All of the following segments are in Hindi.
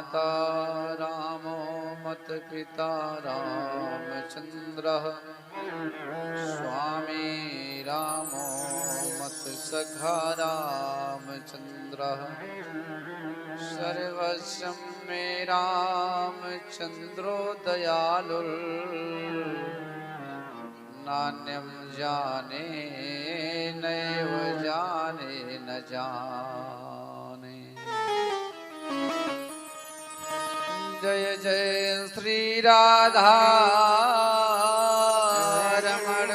माता रामो मत पिता रामचंद्रः स्वामी रामो मत सखा रामचंद्रः सर्वस्वं मे रामचंद्रो दयालुः नान्यं जाने नैव जाने न जाने। जय जय श्री राधा रमण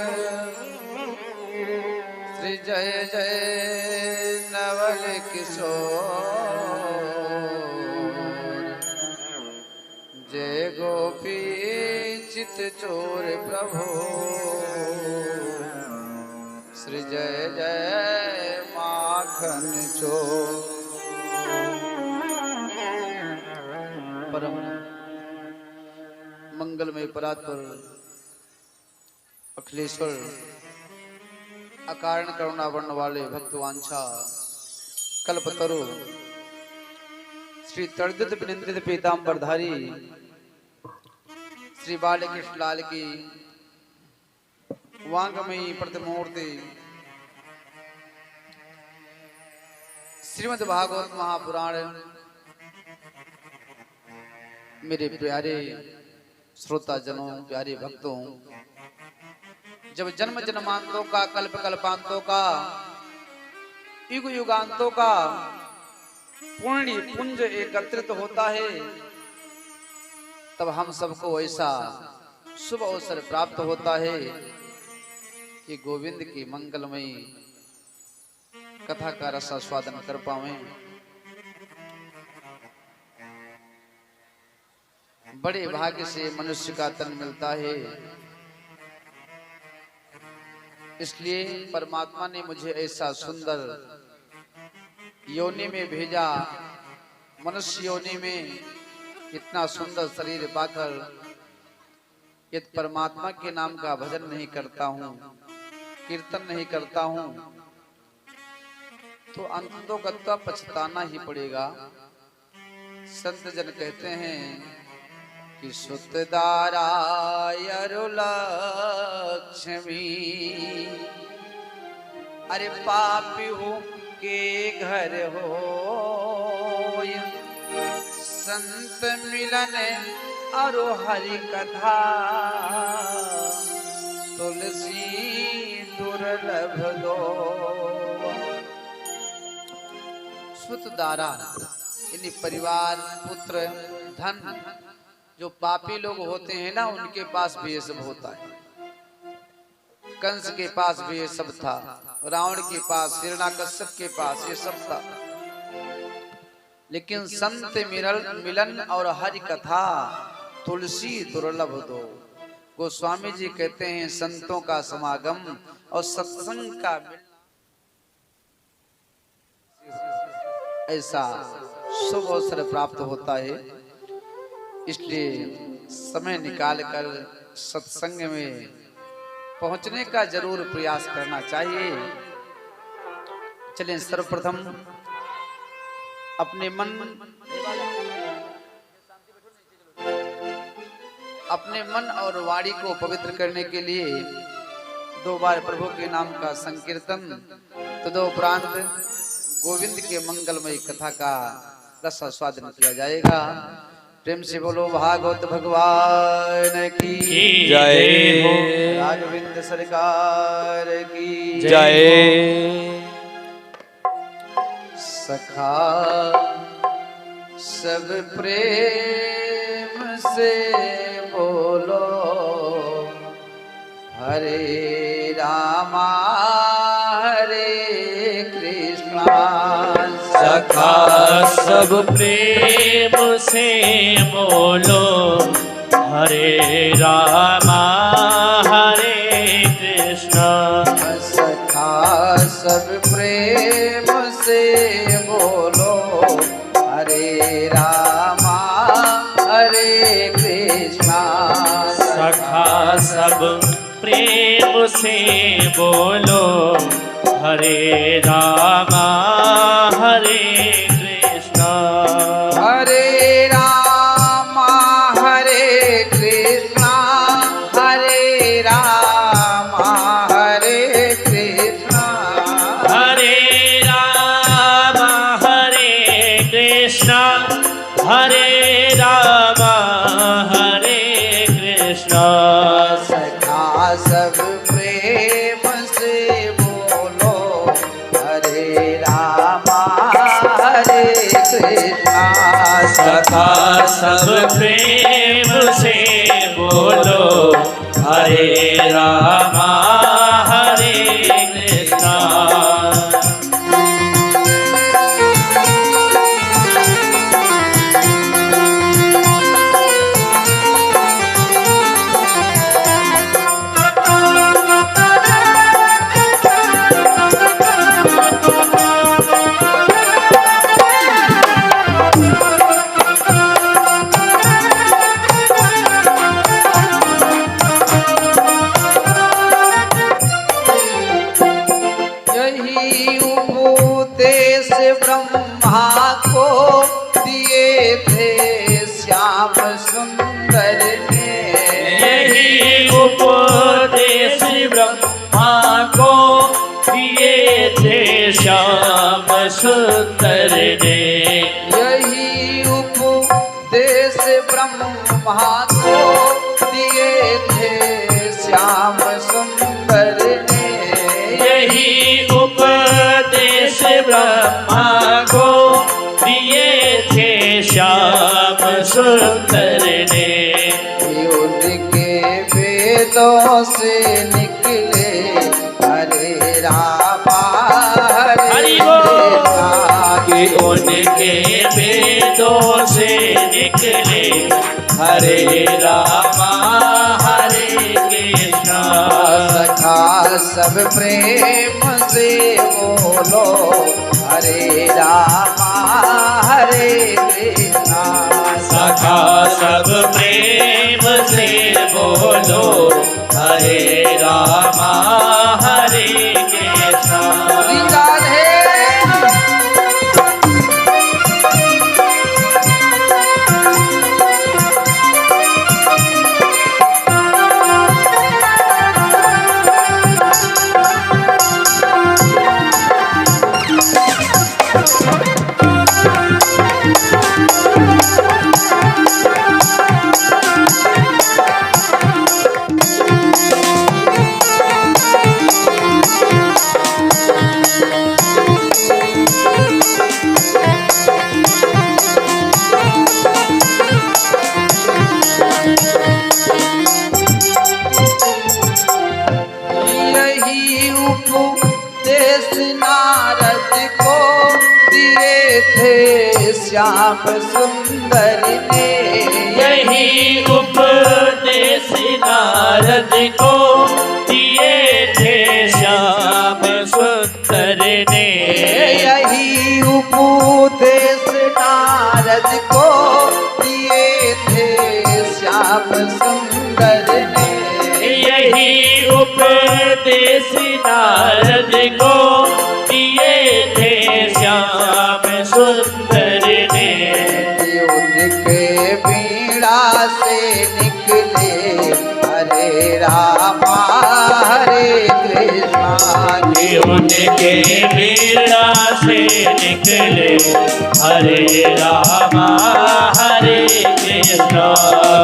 श्री जय जय नवल किशोर जय गोपी चित चोर प्रभु श्री जय जय माखन चोर। परम मंगलमय परात्पर अखिलेश्वर अकारण करुणा वर्ण वाले भक्तवांछा कल्पतरु श्री तर्दित विनिंदित पीतांबरधारी श्री बालकृष्ण लाल की वांगमयी प्रतिमूर्ति श्रीमद् भागवत महापुराण मेरे प्यारे श्रोता जनों प्यारे भक्तों, जब जन्म जन्मांतों का कल्प कल्पांतों का युग युगांतों का पुण्य पुंज एकत्रित होता है, तब हम सबको ऐसा शुभ अवसर प्राप्त होता है कि गोविंद की मंगलमयी कथा का रसास्वादन कर पाएं। बड़े भाग्य से मनुष्य का तन मिलता है, इसलिए परमात्मा ने मुझे ऐसा सुंदर योनि में भेजा। मनुष्य योनि में इतना सुंदर शरीर पाकर यदि परमात्मा के नाम का भजन नहीं करता हूँ, कीर्तन नहीं करता हूँ, तो अंततोगत्वा पछताना ही पड़ेगा। संत जन कहते हैं कि सुतदारायरुलक्ष्मी, अरे पापी हो के घर हो संत मिलन और हरि कथा, तुलसी दुर्लभ दो। सुतदारा यानी परिवार, पुत्र, धन, जो पापी लोग होते हैं ना, उनके पास भी ये सब होता है। कंस के पास भी ये सब था, रावण के पास, हिरण्याकश्यप के पास ये सब था। लेकिन संत मिलन और हरि कथा तुलसी दुर्लभ दो। गोस्वामी जी कहते हैं संतों का समागम और सत्संग का ऐसा शुभ अवसर प्राप्त होता है। इसलिए समय निकालकर सत्संग में पहुंचने का जरूर प्रयास करना चाहिए। चलें, सर्वप्रथम अपने मन और वाणी को पवित्र करने के लिए 2 बार प्रभु के नाम का संकीर्तन, तदोपरांत गोविंद के मंगलमयी कथा का रसास्वादन किया जाएगा। प्रेम से बोलो भागवत भगवान की जय हो, राघवेंद्र सरकार की जय। सखा सब प्रेम से बोलो हरे रामा हरे कृष्णा। सखा सब प्रेम से बोलो हरे रामा हरे कृष्णा। सखा सब प्रेम से बोलो हरे रामा हरे कृष्णा। सखा सब प्रेम से बोलो हरे रामा हरे कृष्णा। हरे राम हरे राम हरे कृष्ण। सखा सब प्रेम से बोलो हरे राम हरे कृष्ण। सखा सब प्रेम से बोलो हरे राम हरे कृष्ण। यही उपदेश ब्रह्मा को दिए थे श्याम सुंदर ने। यही उपदेश ब्रह्मा को दिए थे श्याम सुंदर ने। यही उपदेश ब्रह्मा को दिए थे श्याम सुंदर ने। यही उपदेश ब्रह्मा को दिए थे श्याम सुंदर ने। उनके वेदों से निकले हरे राम हरे कृष्ण। कि उनके वेदों से निकले हरे राम हरे कृष्ण। सखा सब प्रेम से बोलो हरे राम हरे कृष्ण। सखा सब प्रेम से बोलो हरे राम हरे कृष्ण। श्री राधे। यही उपदेश नारद को दिए थे श्याम सुंदर ने। यही उपदेश नारद को दिए थे श्याम सुंदर ने। यही उपदेश नारद को दिए थे श्याम सुंदर ने। यही उपदेश नारद को दिए थे श्याम सुंदर ने। उनके बीड़ा से निकले हरे राम हरे कृष्ण। उनके बीड़ा से निकले हरे राम हरे कृष्ण।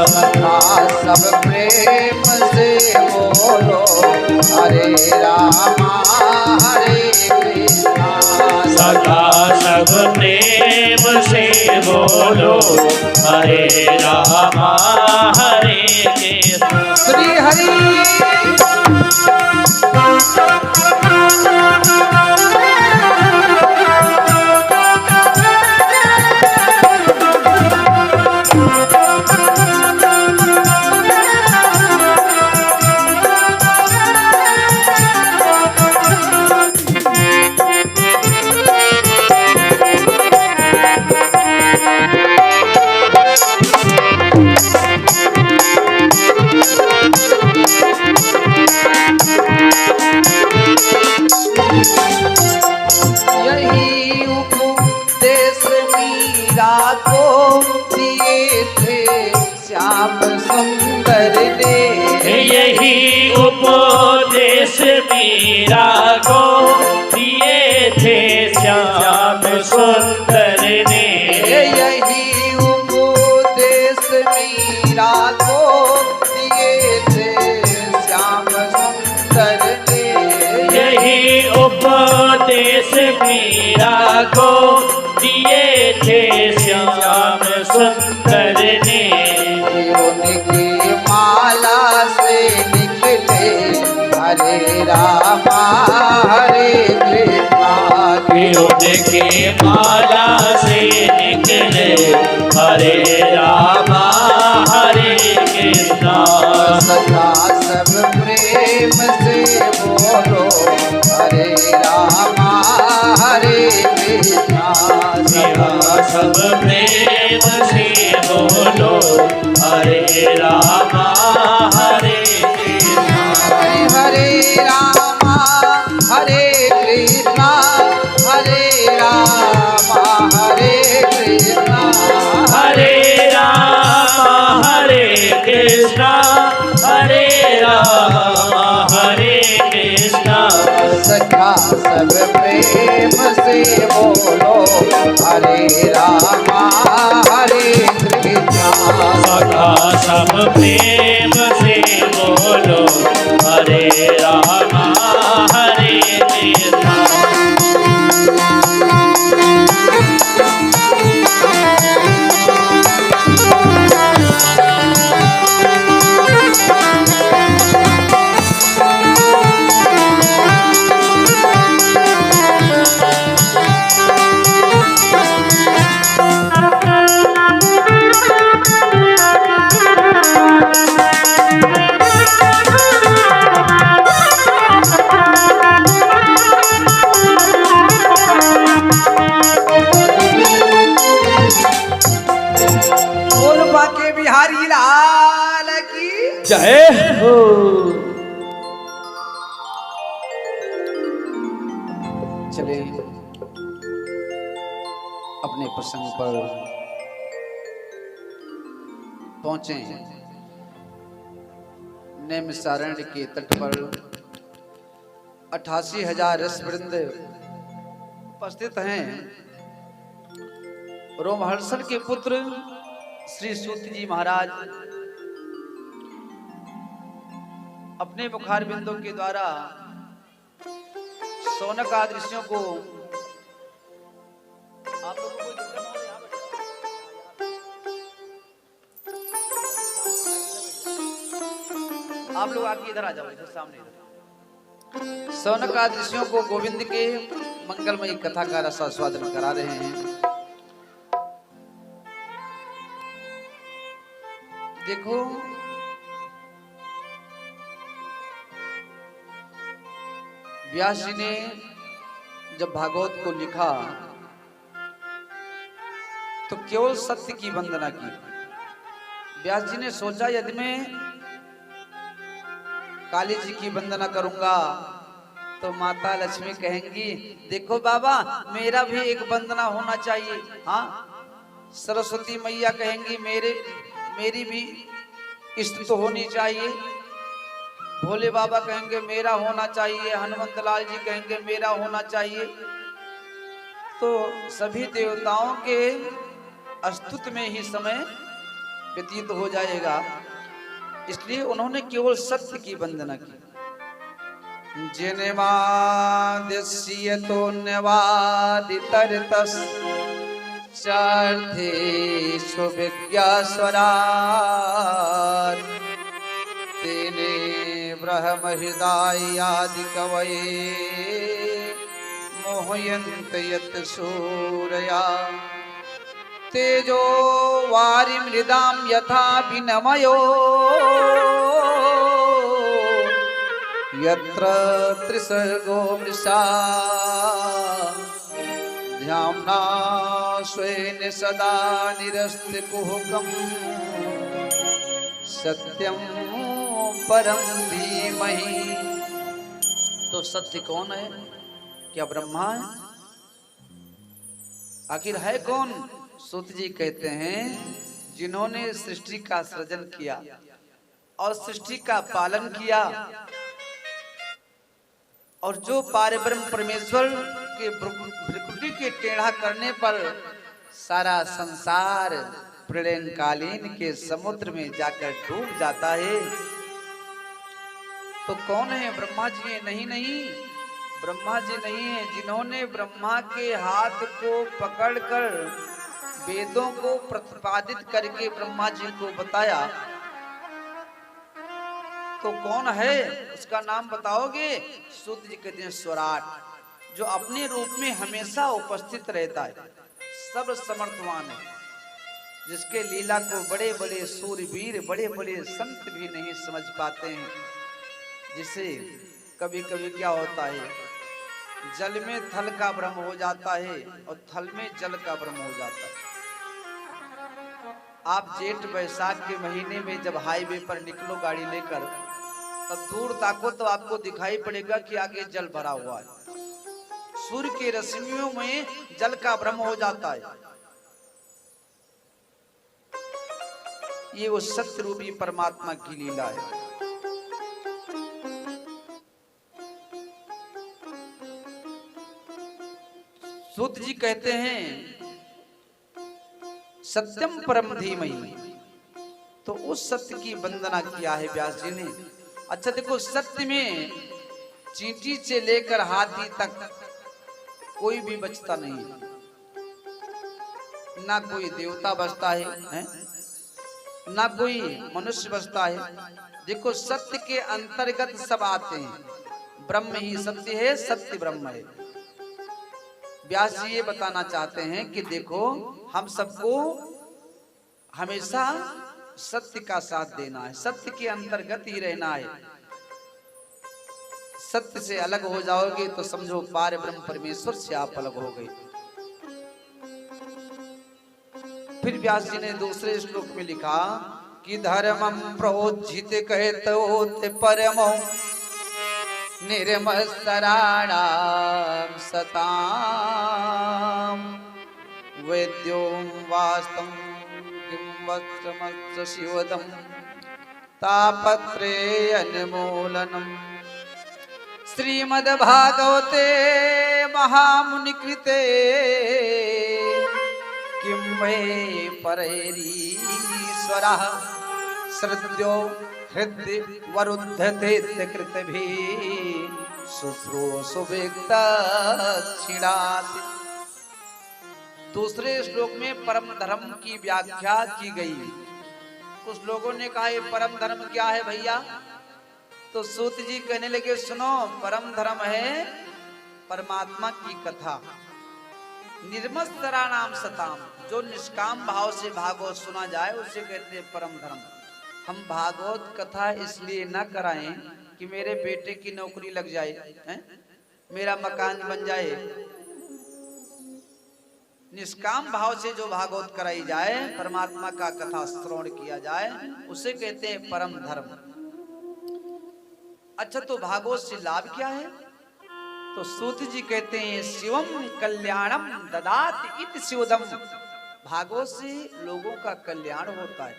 सखा सब प्रेम से बोलो हरे राम हरे कृष्ण। सखा सब प्रेम से बोलो हरे राम हरे कृष्ण। श्री हरि। मीरा को दिए थे श्याम सुंदर ने। यही मीरा को दिए थे श्याम सुंदर ने। उनकी माला से निकले हरे रामा हरे कृष्णा। उनकी माला से निकले हरे रामा हरे कृष्णा। सखा सब प्रेम से बोलो हरे रामा हरे कृष्णा। सखा सब प्रेम से बोलो हरे रामा हरे कृष्णा। हरे रामा हरे कृष्णा हरे रामा हरे कृष्णा। हरे रामा हरे कृष्णा हरे रामा हरे कृष्णा। सखा सब प्रेम से बोलो हरे रामा हरे कृष्णा। सखा सब प्रेम से बोलो हरे रामा हरे कृष्णा। बोल बाके बिहारी लाल की जय हो। चले अपने प्रसंग पर पहुंचे। नैमिषारण्य के तट पर 88,000 रसवृंद उपस्थित हैं। रोमहर्षण के पुत्र श्री सूत जी महाराज अपने मुखार बिंदों के द्वारा शौनक आदि ऋषियों को आप लोगों को आप लोग आके इधर आ जाओ, इधर सामने इधर। शौनक आदि ऋषियों को गोविंद के मंगलमयी कथा का रसास्वादन करा रहे हैं। देखो व्यास जी ने जब भागवत को लिखा तो केवल सत्य की वंदना की। व्यास जी ने सोचा यदि मैं काली जी की वंदना करूंगा तो माता लक्ष्मी कहेंगी देखो बाबा मेरा भी एक वंदना होना चाहिए। हाँ, सरस्वती मैया कहेंगी मेरी भी इष्ट तो होनी चाहिए। भोले बाबा कहेंगे मेरा होना चाहिए। हनुमंत लाल जी कहेंगे मेरा होना चाहिए। तो सभी देवताओं के अस्तुत में ही समय व्यतीत हो जाएगा। इसलिए उन्होंने केवल सत्य की वंदना की। जिनेमादिश्यतो न्यवादितरतस् चार्थेषु विज्ञास्वरात् तेने ब्रह्महृदायादि कवये मोहयन्त यत् सूरया तेजो वारिमृदां यथा विनमयो यत्र त्रिसर्गो मृषा ध्याम्ना स्वेन सदा निरस्तिकुहकम् सत्यं परम धीमहि। तो सत्य कौन है? क्या ब्रह्मा है? आखिर है कौन? सूत जी कहते हैं जिन्होंने सृष्टि का सृजन किया और सृष्टि का पालन किया और जो पारब्रह्म परमेश्वर के भ्रुकुटी के टेढ़ा करने पर सारा संसार प्रलयकालीन के समुद्र में जाकर डूब जाता है, तो कौन है? ब्रह्मा जी है? नहीं, ब्रह्मा जी नहीं है, जिन्होंने ब्रह्मा के हाथ को पकड़कर वेदों को प्रतिपादित करके ब्रह्मा जी को बताया, तो कौन है उसका नाम बताओगे? सूत जी कहते हैं स्वराट, जो अपने रूप में हमेशा उपस्थित रहता है, सब समर्थवान है, जिसके लीला को बड़े बड़े सूरवीर बड़े बड़े संत भी नहीं समझ पाते हैं। जिसे कभी कभी क्या होता है, जल में थल का भ्रम हो जाता है और थल में जल का भ्रम हो जाता है। आप जेठ बैसाख के महीने में जब हाईवे पर निकलो गाड़ी लेकर, तब दूर ताको तो आपको दिखाई पड़ेगा कि आगे जल भरा हुआ है। सूर्य के रश्मियों में जल का भ्रम हो जाता है। ये वो सत्य रूपी परमात्मा की लीला है। सूत जी कहते हैं सत्यम परम धीमहि, तो उस सत्य की वंदना किया है व्यास जी ने। अच्छा देखो, सत्य में चींटी से लेकर हाथी तक कोई भी बचता नहीं, ना कोई देवता बचता है, ना कोई मनुष्य बचता है। देखो सत्य के अंतर्गत सब आते हैं, ब्रह्म ही सत्य है, सत्य ब्रह्म है। व्यास जी ये बताना चाहते हैं कि देखो, हम सबको हमेशा सत्य का साथ देना है, सत्य के अंतर्गत ही रहना है। सत्य से अलग हो जाओगे तो समझो पार ब्रह्म परमेश्वर से आप अलग हो गए। फिर व्यास जी ने दूसरे श्लोक में लिखा कि धर्मम प्रोज्झित कहते परमो निर्मत्सराणां सतां वैद्यों वास्तं किं वस्त्रमत्र शिवदं तापत्रे अन्मूलनम्। श्रीमद्भागवते महामुनिकृते किं वै परैरीश्वरः श्रद्धो हृदय वरुद्धते कृतभिः शुश्रूषुविक्तक्षिणाति। दूसरे श्लोक में परम धर्म की व्याख्या की गई। कुछ लोगों ने कहा ये परम धर्म क्या है भैया? तो सूत जी कहने लगे सुनो, परम धर्म है परमात्मा की कथा। निर्मत्सराणाम सताम, जो निष्काम भाव से भागवत सुना जाए उसे कहते हैं परम धर्म। हम भागवत कथा इसलिए न कराएं कि मेरे बेटे की नौकरी लग जाए, मेरा मकान बन जाए। निष्काम भाव से जो भागवत कराई जाए, परमात्मा का कथा श्रवण किया जाए, उसे कहते हैं परम धर्म। अच्छा, तो भागवत से लाभ क्या है? तो सूत जी कहते हैं शिवम कल्याणम ददात इत शिवदम। भागवत से लोगों का कल्याण होता है।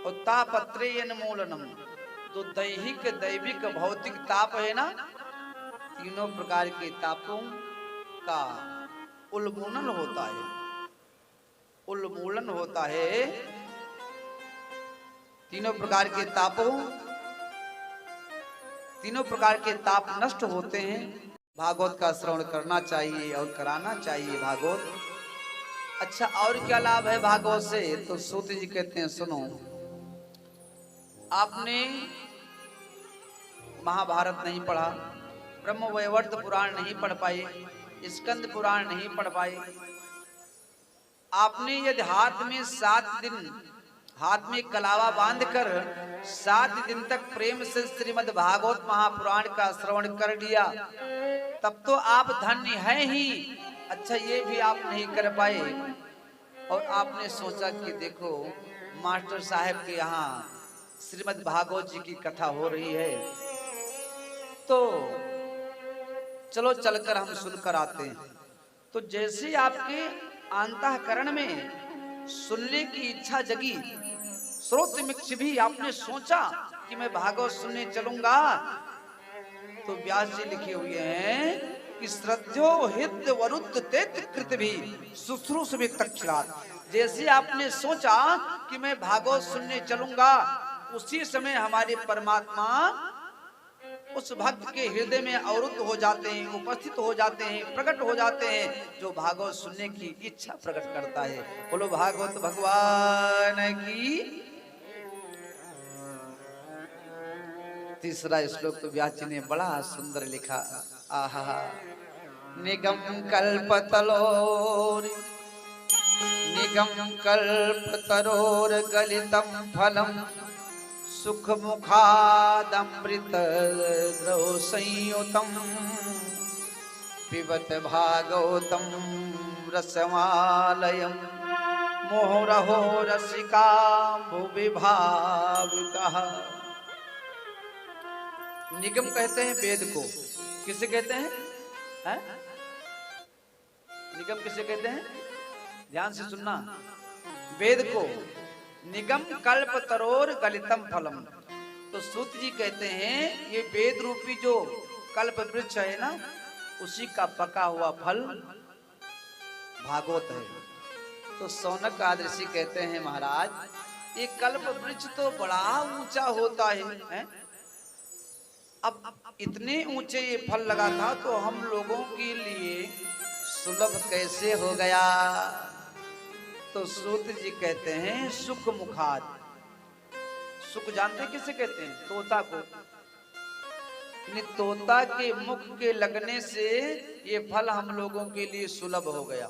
और तापत्रे अन्मूलनम, तो दैहिक दैविक भौतिक ताप है ना, तीनों प्रकार के तापों का उन्मूलन होता है। उन्मूलन होता है, तीनों प्रकार के तापों, तीनों प्रकार के ताप नष्ट होते हैं। भागवत का श्रवण करना चाहिए और कराना चाहिए भागवत। अच्छा, और क्या लाभ है भागवत से? तो सूत जी कहते हैं सुनो, आपने महाभारत नहीं पढ़ा, ब्रह्मवैवर्त पुराण नहीं पढ़ पाए, स्कंद पुराण नहीं पढ़ पाए, आपने यदि हाथ में 7 दिन हाथ में कलावा बांधकर 7 दिन तक प्रेम से श्रीमद् भागवत महापुराण का श्रवण कर लिया, तब तो आप धन्य हैं ही। अच्छा, ये भी आप नहीं कर पाए और आपने सोचा कि देखो मास्टर साहब के यहाँ श्रीमद् भागवत जी की कथा हो रही है, तो चलो चलकर हम सुनकर आते हैं। तो जैसे आपके अंतःकरण में सुनने की इच्छा जगी, श्रोत्र मिक्ष भी आपने सोचा कि मैं भागवत सुनने चलूंगा, तो व्यास जी लिखे हुए हैं कि श्रद्धो हृदय वरुद्ध तेत कृत भी शुश्रूषुविक्तक्षिणात्। जैसे आपने सोचा कि मैं भागवत सुनने चलूंगा, उसी समय हमारे परमात्मा उस भक्त के हृदय में अवरुद्ध हो जाते हैं, उपस्थित हो जाते हैं, प्रकट हो जाते हैं, जो भागवत सुनने की इच्छा प्रकट करता है। बोलो भागवत भगवान की। तीसरा श्लोक तो व्यास जी ने बड़ा सुंदर लिखा। आहा, निगम कल्पतलोर निगम कल्पतरोर गलितम फलम सुख मुखादमृत द्रव संयुतम पिबत भागवतम रसमालयम मोहरहो रसिका भुवि भावुकः। निगम कहते हैं वेद को। किसे कहते हैं? निगम किसे कहते हैं? ध्यान से सुनना। वेद को निगम कल्प तरोर गलितम फलम। तो सूत जी कहते हैं ये वेद रूपी जो कल्प वृक्ष है ना, उसी का पका हुआ फल भागवत है। तो सौनक आदर्शी कहते हैं महाराज, ये कल्प वृक्ष तो बड़ा ऊंचा होता है? अब इतने ऊंचे ये फल लगा था तो हम लोगों के लिए सुलभ कैसे हो गया? तो सूत जी कहते हैं सुख मुखाद। सुख जानते किसे कहते हैं? तोता को। तोता के मुख के लगने से ये फल हम लोगों के लिए सुलभ हो गया।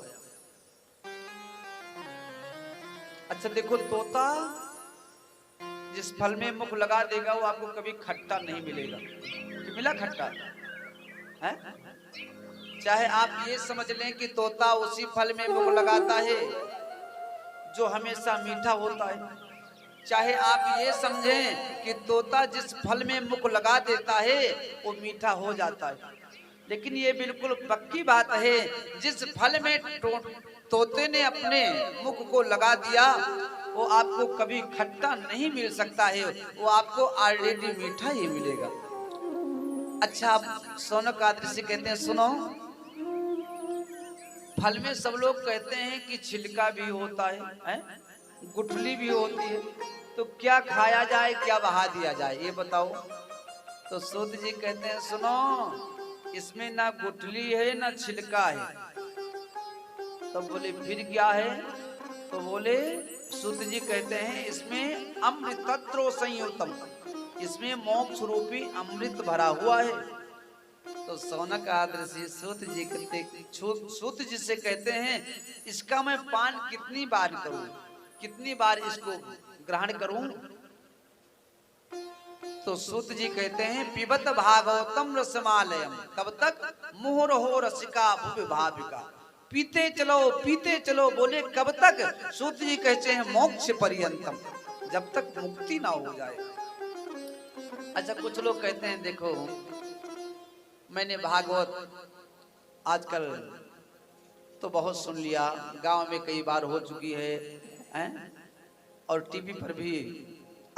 अच्छा देखो, तोता जिस फल में मुख लगा देगा वो आपको कभी खट्टा नहीं मिलेगा। कि मिला खट्टा है? चाहे आप ये समझ लें कि तोता उसी फल में मुख लगाता है जो हमेशा मीठा होता है, चाहे आप ये समझें कि तोता जिस फल में मुख लगा देता है वो मीठा हो जाता है। लेकिन ये बिल्कुल पक्की बात है, जिस फल में तोते ने अपने मुख को लगा दिया वो आपको कभी खट्टा नहीं मिल सकता है, वो आपको ऑलरेडी मीठा ही मिलेगा। अच्छा, आप सौनक आदर्शी कहते हैं सुनो, फल में सब लोग कहते हैं कि छिलका भी होता है? गुठली भी होती है, तो क्या खाया जाए क्या बहा दिया जाए ये बताओ। तो सूत जी कहते हैं सुनो, इसमें ना गुठली है ना छिलका है। तो बोले फिर क्या है? तो बोले सूत जी कहते हैं इसमें अमृतत्व संयुतम, इसमें मोक्ष रूपी अमृत भरा हुआ है। तो सौनक आदर्शी सूत जी से कहते हैं इसका मैं पान कितनी बार करूं, कितनी बार इसको ग्रहण करूं? तो सूत जी कहते हैं पिबत भागवतम रसमालयम, तब तक मोहरहो रसिका भुवि भावुका। पीते चलो। बोले कब तक? सूत जी कहते हैं मोक्ष पर्यंतम, जब तक मुक्ति ना हो जाए। अच्छा, कुछ लोग कहते हैं देखो मैंने भागवत आजकल तो बहुत सुन लिया, गांव में कई बार हो चुकी है, और टीवी पर भी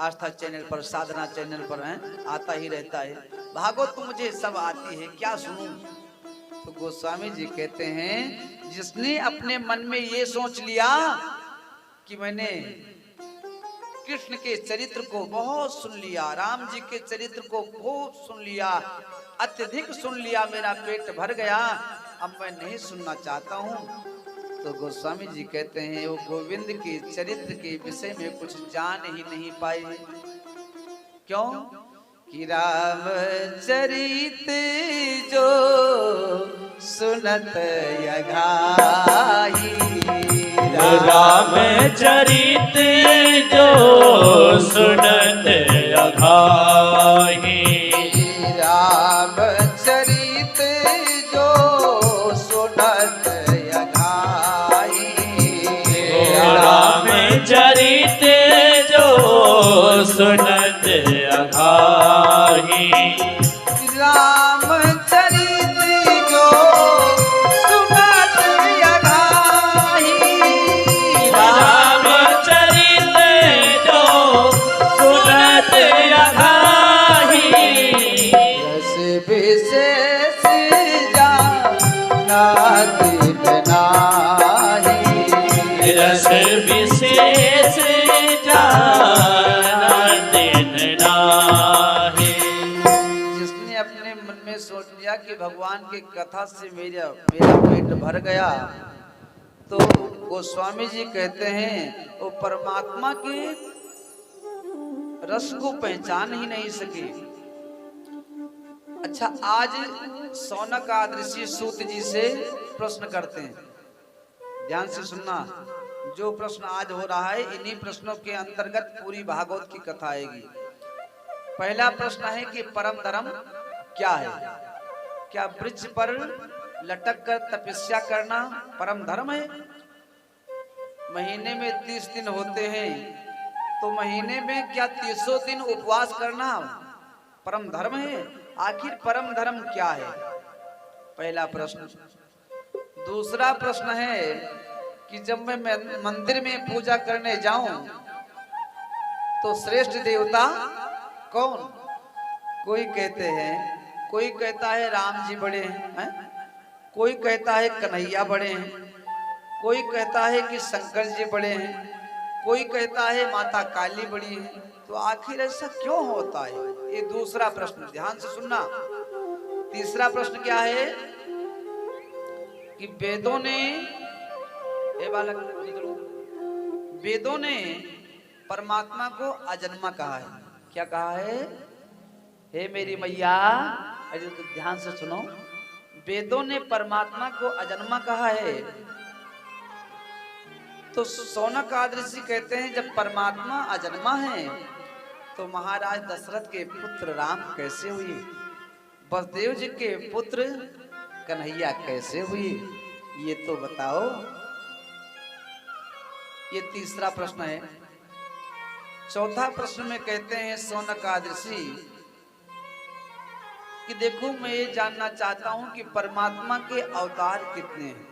आस्था चैनल पर, साधना चैनल पर आता ही रहता है। भागवत तो मुझे सब आती है, क्या सुनूं? तो गोस्वामी जी कहते हैं जिसने अपने मन में ये सोच लिया कि मैंने कृष्ण के चरित्र को बहुत सुन लिया, राम जी के चरित्र को खूब सुन लिया, अत्यधिक सुन लिया, मेरा पेट भर गया, अब मैं नहीं सुनना चाहता हूँ। तो गोस्वामी जी कहते हैं वो गोविंद के चरित्र के विषय में कुछ जान ही नहीं पाए। क्यों? कि राम चरित जो सुनत अघाई, राम चरित जो सुनत अघाई, राम चरित जो सुनत अघाई, राम चरित जो सुनत अघाई, राम चरित जो सुनत अघाई, राम चरित जो सुनत अघाई, रस विशेष जानत नाही, रस विशेष जानत नाही। किया कि भगवान की कथा से मेरा मेरा पेट भर गया, तो गोस्वामी जी कहते हैं वो परमात्मा के रस को पहचान ही नहीं सके। अच्छा, आज सौनक आदि सूत जी से प्रश्न करते हैं, ध्यान से सुनना। जो प्रश्न आज हो रहा है इन्हीं प्रश्नों के अंतर्गत पूरी भागवत की कथा आएगी। पहला प्रश्न है कि परम धर्म क्या है? क्या वृक्ष पर लटक कर तपस्या करना परम धर्म है? महीने में 30 दिन होते हैं, तो महीने में क्या 30 दिन उपवास करना परम धर्म है? आखिर परम धर्म क्या है? पहला प्रश्न। दूसरा प्रश्न है कि जब मैं मंदिर में पूजा करने जाऊं तो श्रेष्ठ देवता कौन? कोई कहते हैं, कोई कहता है राम जी बड़े हैं, कोई कहता है कन्हैया बड़े हैं, कोई कहता है कि शंकर जी बड़े हैं, कोई कहता है माता काली बड़ी है। तो आखिर ऐसा क्यों होता है? ये दूसरा प्रश्न, ध्यान से सुनना। तीसरा प्रश्न क्या है कि वेदों ने, ए बालक निकलो, वेदों ने परमात्मा को अजन्मा कहा है। क्या कहा है? हे मेरी मैया, अरे तो ध्यान से सुनो, वेदों ने परमात्मा को अजन्मा कहा है। तो सौनक आदि ऋषि कहते हैं जब परमात्मा अजन्मा है तो महाराज दशरथ के पुत्र राम कैसे हुए? वसुदेव जी के पुत्र कन्हैया कैसे हुए? ये तो बताओ। ये तीसरा प्रश्न है। चौथा प्रश्न में कहते हैं सौनक आदि ऋषि कि देखो, मैं ये जानना चाहता हूं कि परमात्मा के अवतार कितने हैं।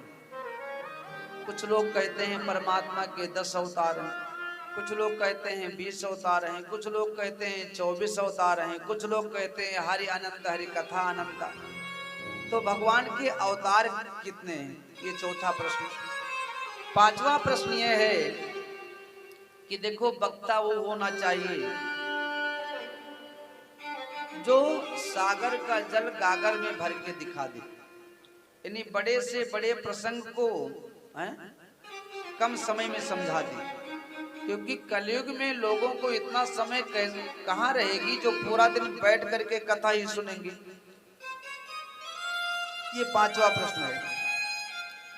कुछ लोग कहते हैं परमात्मा के 10 अवतार हैं, कुछ लोग कहते हैं 20 अवतार हैं, कुछ लोग कहते हैं 24 अवतार हैं, कुछ लोग कहते हैं हरि अनंत हरि कथा अनंत। तो भगवान के अवतार कितने हैं? ये चौथा प्रश्न। पांचवा प्रश्न ये है कि देखो, वक्ता वो होना चाहिए जो सागर का जल गागर में भर के दिखा दे। यानी बड़े से बड़े प्रसंग को कम समय में समझा दी, क्योंकि कलयुग में लोगों को इतना समय कहाँ रहेगी जो पूरा दिन बैठ करके कथा ही सुनेंगे। ये पांचवा प्रश्न है।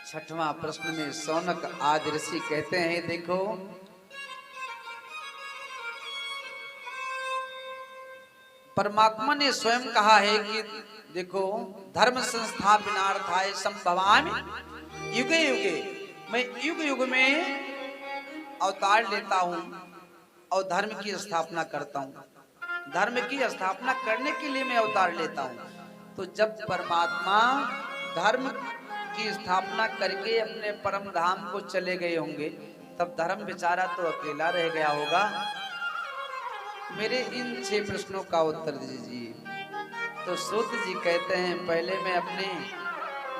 छठवां प्रश्न में सौनक आदि ऋषि कहते हैं देखो, परमात्मा ने स्वयं कहा है कि देखो, धर्म संस्थापनार्थाय संभवामि युगे युगे, मैं युग युग में अवतार लेता हूं और धर्म की स्थापना करता हूं। धर्म की स्थापना करने के लिए मैं अवतार लेता हूं। तो जब परमात्मा धर्म की स्थापना करके अपने परम धाम को चले गए होंगे, तब धर्म बेचारा तो अकेला रह गया होगा। मेरे इन 6 प्रश्नों का उत्तर दीजिए। तो सूत जी कहते हैं पहले मैं अपने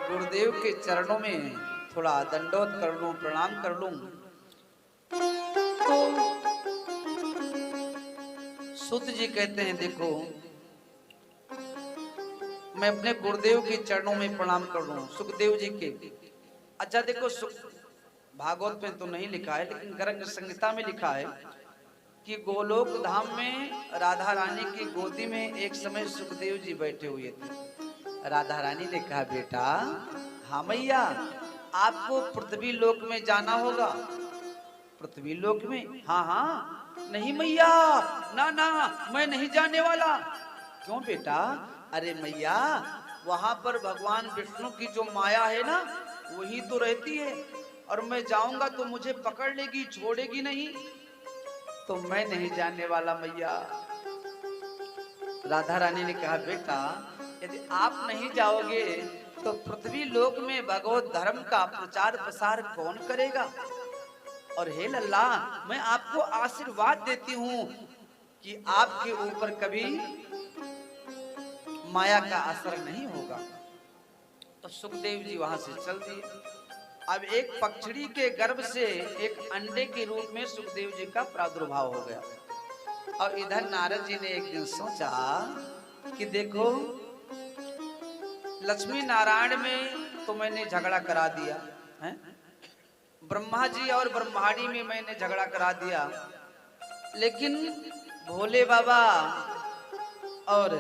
गुरुदेव के चरणों में थोड़ा दंडोत कर लूं, प्रणाम कर लूं। तो सूत जी कहते हैं देखो, मैं अपने गुरुदेव के चरणों में प्रणाम कर लूं, सुखदेव जी के। अच्छा देखो, भागवत में तो नहीं लिखा है, लेकिन गर्ग संहिता में लिखा है कि गोलोक धाम में राधा रानी की गोदी में एक समय सुखदेव जी बैठे हुए थे। राधा रानी ने कहा, बेटा, हाँ मैया, आपको पृथ्वी लोक में जाना होगा। पृथ्वी लोक में? हाँ हाँ। नहीं मैया, ना ना, मैं नहीं जाने वाला। क्यों बेटा? अरे मैया, वहां पर भगवान विष्णु की जो माया है ना, वही तो रहती है, और मैं जाऊंगा तो मुझे पकड़ लेगी, छोड़ेगी नहीं, तो मैं नहीं जाने वाला मैया। राधा रानी ने कहा, बेटा, यदि आप नहीं जाओगे तो पृथ्वी लोक में भगवत धर्म का प्रचार प्रसार कौन करेगा? और हे लल्ला, मैं आपको आशीर्वाद देती हूँ कि आपके ऊपर कभी माया का असर नहीं होगा। तो सुखदेव जी वहां से चल दिए। अब एक पक्षी के गर्भ से एक अंडे के रूप में सुखदेव जी का प्रादुर्भाव हो गया। और इधर नारद जी ने एक दिन सोचा कि देखो, लक्ष्मी नारायण में तो मैंने झगड़ा करा दिया है, ब्रह्मा जी और ब्रह्माणी में मैंने झगड़ा करा दिया, लेकिन भोले बाबा और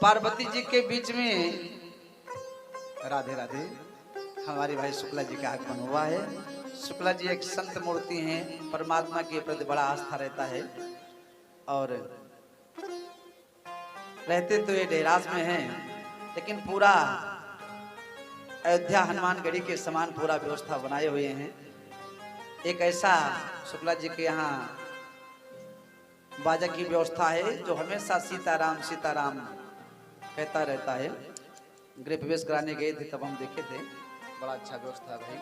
पार्वती जी के बीच में, राधे राधे, हमारे भाई शुक्ला जी का आगमन हुआ है। शुक्ला जी एक संत मूर्ति हैं, परमात्मा के प्रति बड़ा आस्था रहता है और रहते तो ये डेरास में हैं, लेकिन पूरा अयोध्या हनुमानगढ़ी के समान पूरा व्यवस्था बनाए हुए हैं। एक ऐसा शुक्ला जी के यहाँ बाजा की व्यवस्था है जो हमेशा सीताराम सीताराम कहता रहता है। गृह प्रवेश कराने गए थे तब हम देखे थे, बड़ा अच्छा व्यवस्था है भाई।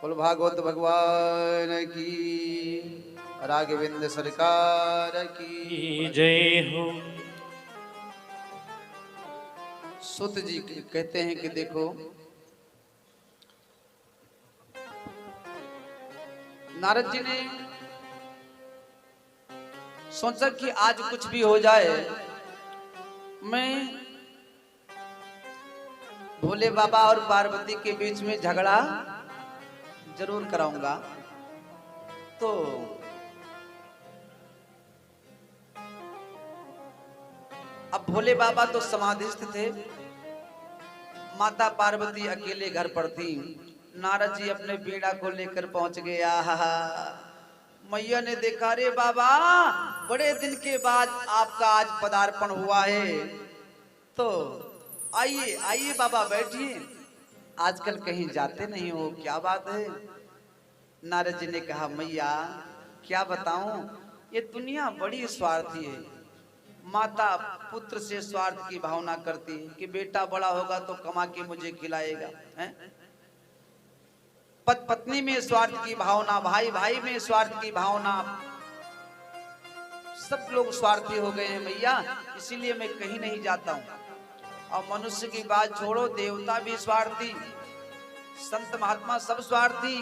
बोल भागवत भगवान की, राघवेंद्र सरकार की जय हो। सुत जी कहते हैं कि देखो, नारद जी ने सोचा कि आज कुछ भी हो जाए मैं भोले बाबा और पार्वती के बीच में झगड़ा जरूर कराऊंगा। तो अब भोले बाबा तो समाधिस्थ थे, माता पार्वती अकेले घर पर थी। नारद जी अपने बीड़ा को लेकर पहुंच गए। मैया ने देखा, रे बाबा बड़े दिन के बाद आपका आज पदार्पण हुआ है, तो आइए आइए बाबा बैठिए, आजकल कहीं जाते नहीं हो, क्या बात है? नारद जी ने कहा, मैया क्या बताऊं, ये दुनिया बड़ी स्वार्थी है। माता पुत्र से स्वार्थ की भावना करती है कि बेटा बड़ा होगा तो कमा के मुझे खिलाएगा, हैं? पत्नी में स्वार्थ की भावना, भाई भाई में स्वार्थ की भावना, सब लोग स्वार्थी हो गए हैं मैया, इसीलिए मैं कहीं नहीं जाता हूं। और मनुष्य की बात छोड़ो, देवता भी स्वार्थी, संत महात्मा सब स्वार्थी।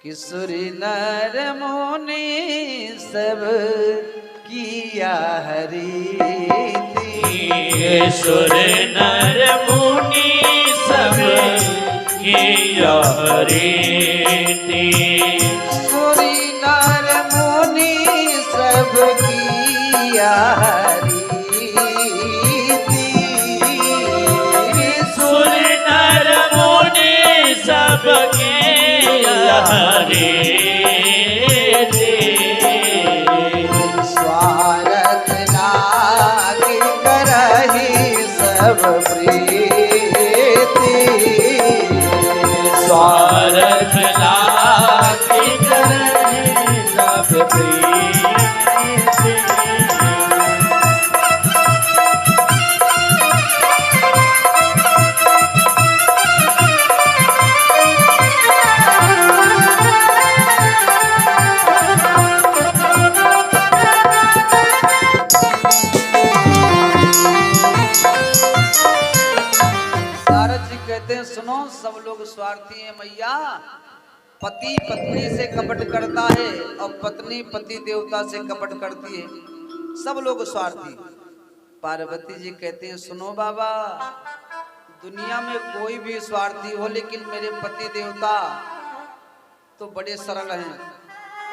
किशोरी नर मुनि सब किया हरि, सुर नर मुनि सब किया रीति, सुरी नर मुनि सब किया रीति, सुर नर मुनि सब किया रीति, स्वार्थ लाग करहि सब प्रीति, स्वार्थ लागी करहि सब प्रीति। कहते हैं, सुनो सब लोग स्वार्थी हैं मैया, पति पत्नी से कपट करता है और पत्नी पति देवता से कपट करती है, सब लोग स्वार्थी। पार्वती जी कहते हैं, सुनो बाबा, दुनिया में कोई भी स्वार्थी हो, लेकिन मेरे पति देवता तो बड़े सरल हैं,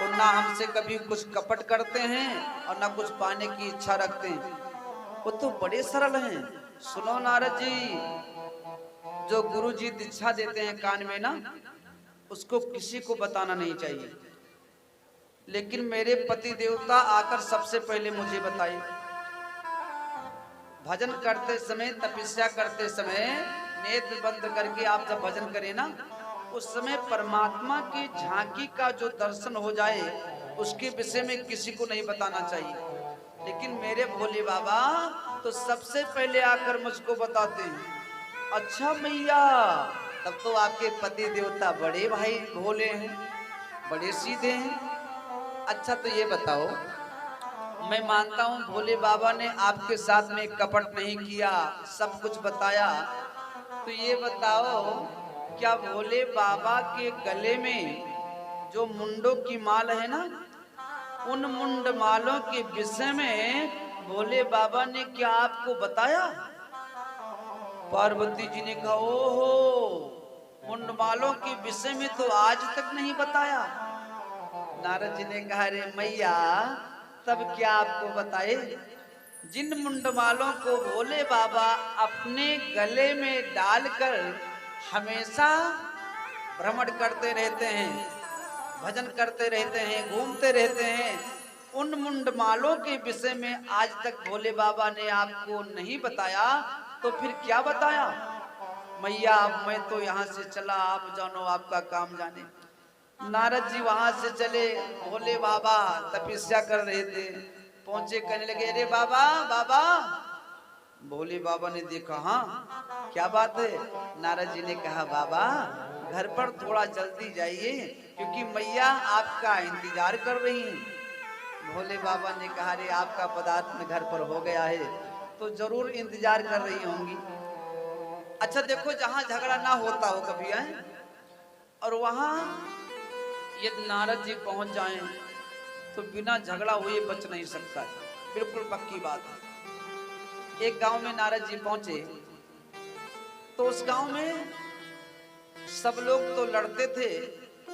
और ना हमसे कभी कुछ कपट करते हैं और ना कुछ पाने की इच्छा रखते हैं, वो तो बड़े सरल हैं। सुनो नारद जी, जो गुरु जी दीक्षा देते हैं कान में ना, उसको किसी को बताना नहीं चाहिए, लेकिन मेरे पति देवता आकर सबसे पहले मुझे बताए। भजन करते समय, तपस्या करते समय नेत्र बंद करके आप जब भजन करें ना, उस समय परमात्मा की झांकी का जो दर्शन हो जाए, उसके विषय में किसी को नहीं बताना चाहिए, लेकिन मेरे भोले बाबा तो सबसे पहले आकर मुझको बताते हैं। अच्छा मैया, तब तो आपके पति देवता बड़े भाई भोले हैं, बड़े सीधे हैं। अच्छा तो ये बताओ, मैं मानता हूँ भोले बाबा ने आपके साथ में कपट नहीं किया, सब कुछ बताया, तो ये बताओ क्या भोले बाबा के गले में जो मुंडों की माल है ना, उन मुंड मालों के विषय में भोले बाबा ने क्या आपको बताया? पार्वती जी ने कहा, ओहो, मुंड मालों के विषय में तो आज तक नहीं बताया। नारद जी ने कहा, अरे मैया, तब क्या आपको बताए? जिन मुंडमालों को भोले बाबा अपने गले में डालकर हमेशा भ्रमण करते रहते हैं, भजन करते रहते हैं, घूमते रहते हैं, उन मुंडमालों के विषय में आज तक भोले बाबा ने आपको नहीं बताया, तो फिर क्या बताया? मैया, अब मैं तो यहाँ से चला, आप जानो, आपका काम जाने। नारद जी वहां से चले, भोले बाबा तपस्या कर रहे थे, पहुंचे, कहने लगे, अरे बाबा बाबा। भोले बाबा ने देखा, हाँ क्या बात है? नारद जी ने कहा, बाबा घर पर थोड़ा जल्दी जाइए, क्योंकि मैया आपका इंतजार कर रही हैं। भोले बाबा ने कहा, अरे आपका पदार्पण घर पर हो गया है तो जरूर इंतजार कर रही होंगी। अच्छा देखो, जहां झगड़ा ना होता हो कभी है, और वहां यदि नारद जी पहुंच जाएं तो बिना झगड़ा हुए बच नहीं सकता है, बिल्कुल पक्की बात है। एक गांव में नारद जी पहुंचे तो उस गांव में सब लोग तो लड़ते थे,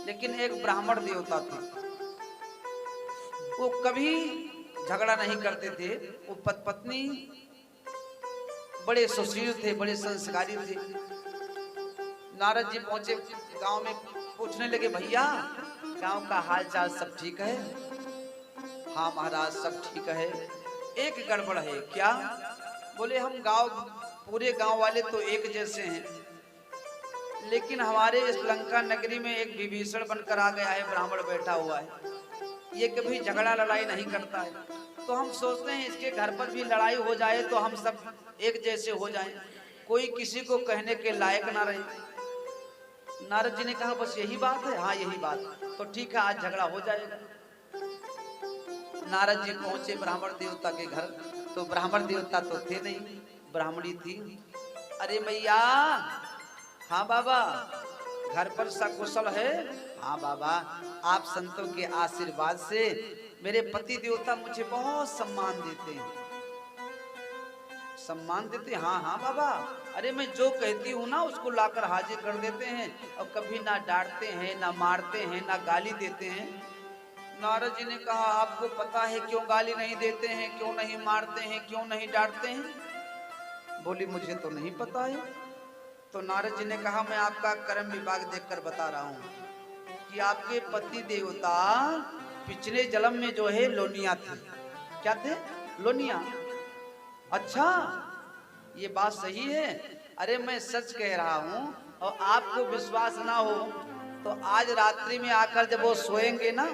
लेकिन एक ब्राह्मण देवता थे, वो कभी झगड़ा नहीं करते थे। वो पत्नी बड़े सुशील थे, बड़े संस्कारी थे। नारद जी पहुंचे गांव में, पूछने लगे, भैया गांव का हाल चाल सब ठीक है? हाँ महाराज, सब ठीक है। एक गड़बड़ है। क्या? बोले, हम पूरे गांव वाले तो एक जैसे हैं, लेकिन हमारे इस लंका नगरी में एक विभीषण बनकर आ गया है, ब्राह्मण बैठा हुआ है, ये कभी झगड़ा लड़ाई नहीं करता है, तो हम सोचते हैं इसके घर पर भी लड़ाई हो जाए तो हम सब एक जैसे हो जाएं, कोई किसी को कहने के लायक ना रहे। नारद जी ने कहा, बस यही बात है? हाँ यही बात। तो ठीक है, आज झगड़ा हो जाएगा। नारद जी पहुंचे ब्राह्मण देवता के घर, तो ब्राह्मण देवता तो थे नहीं, ब्राह्मणी थी। अरे मैया, हाँ बाबा, घर पर सकुशल है? हाँ बाबा, आप संतों के आशीर्वाद से मेरे पति देवता मुझे बहुत सम्मान देते हैं। सम्मान देते? हाँ हाँ बाबा, अरे मैं जो कहती हूँ ना उसको लाकर हाजिर कर देते हैं, और कभी ना डांटते हैं, ना मारते हैं, ना गाली देते हैं। नारद जी ने कहा, आपको पता है क्यों गाली नहीं देते हैं, क्यों नहीं मारते हैं, क्यों नहीं डांटते हैं? बोली, मुझे तो नहीं पता है। तो नारद जी ने कहा, मैं आपका कर्म विभाग देखकर बता रहा हूँ कि आपके पति देवता पिछले जन्म में जो है लोनिया थे। क्या थे? लोनिया। अच्छा, ये बात सही है? अरे मैं सच कह रहा हूँ, और आपको विश्वास ना हो तो आज रात्रि में आकर जब वो सोएंगे ना,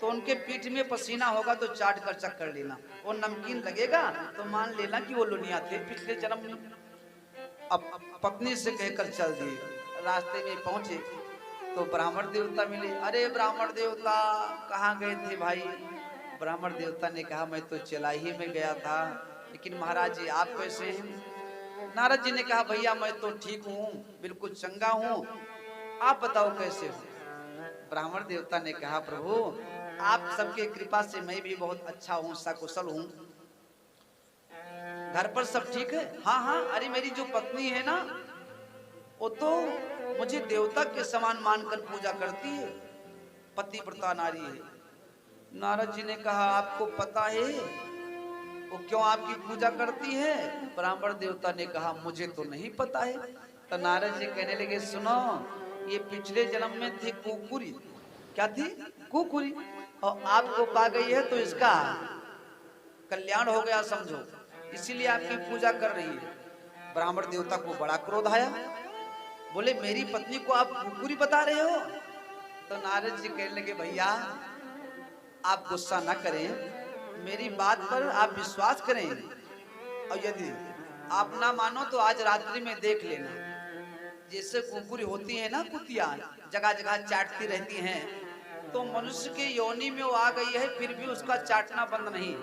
तो उनके पीठ में पसीना होगा तो चाट कर चेक कर लेना, वो नमकीन लगेगा तो मान लेना कि वो लोनिया थे पिछले जन्म में। अब पत्नी से कहकर चल दिए। रास्ते में पहुंचे तो ब्राह्मण देवता मिले। अरे ब्राह्मण देवता, कहाँ गए थे भाई? ब्राह्मण देवता ने कहा, मैं तो चलाही में गया था, लेकिन महाराज जी आप कैसे हैं? नारद जी ने कहा, भैया मैं तो ठीक हूँ, बिल्कुल चंगा हूँ, आप बताओ कैसे हो? ब्राह्मण देवता ने कहा, प्रभु आप सबके कृपा से मैं भी बहुत अच्छा हूँ, सकुशल हूँ। घर पर सब ठीक है? हाँ हाँ, अरे मेरी जो पत्नी है ना, वो तो मुझे देवता के समान मानकर पूजा करती है, पतिव्रता नारी है। नारद जी ने कहा, आपको पता है वो क्यों आपकी पूजा करती है? ब्राह्मण देवता ने कहा, मुझे तो नहीं पता है। तो नारद जी कहने लगे, सुनो, ये पिछले जन्म में थी कुकुरी। क्या थी? कुकुरी। और आपको पा गई है तो इसका कल्याण हो गया समझो, इसीलिए आपकी पूजा कर रही है। ब्राह्मण देवता को बड़ा क्रोध आया, बोले, मेरी पत्नी को आप कुकुरी बता रहे हो? तो नारद जी कहने लगे, भैया आप गुस्सा ना करें, मेरी बात पर आप विश्वास करें, और यदि आप ना मानो तो आज रात्रि में देख लेना। जैसे कुकुरी होती है ना, कुतिया जगह जगह चाटती रहती हैं, तो मनुष्य के योनि में वो आ गई है, फिर भी उसका चाटना बंद नहीं,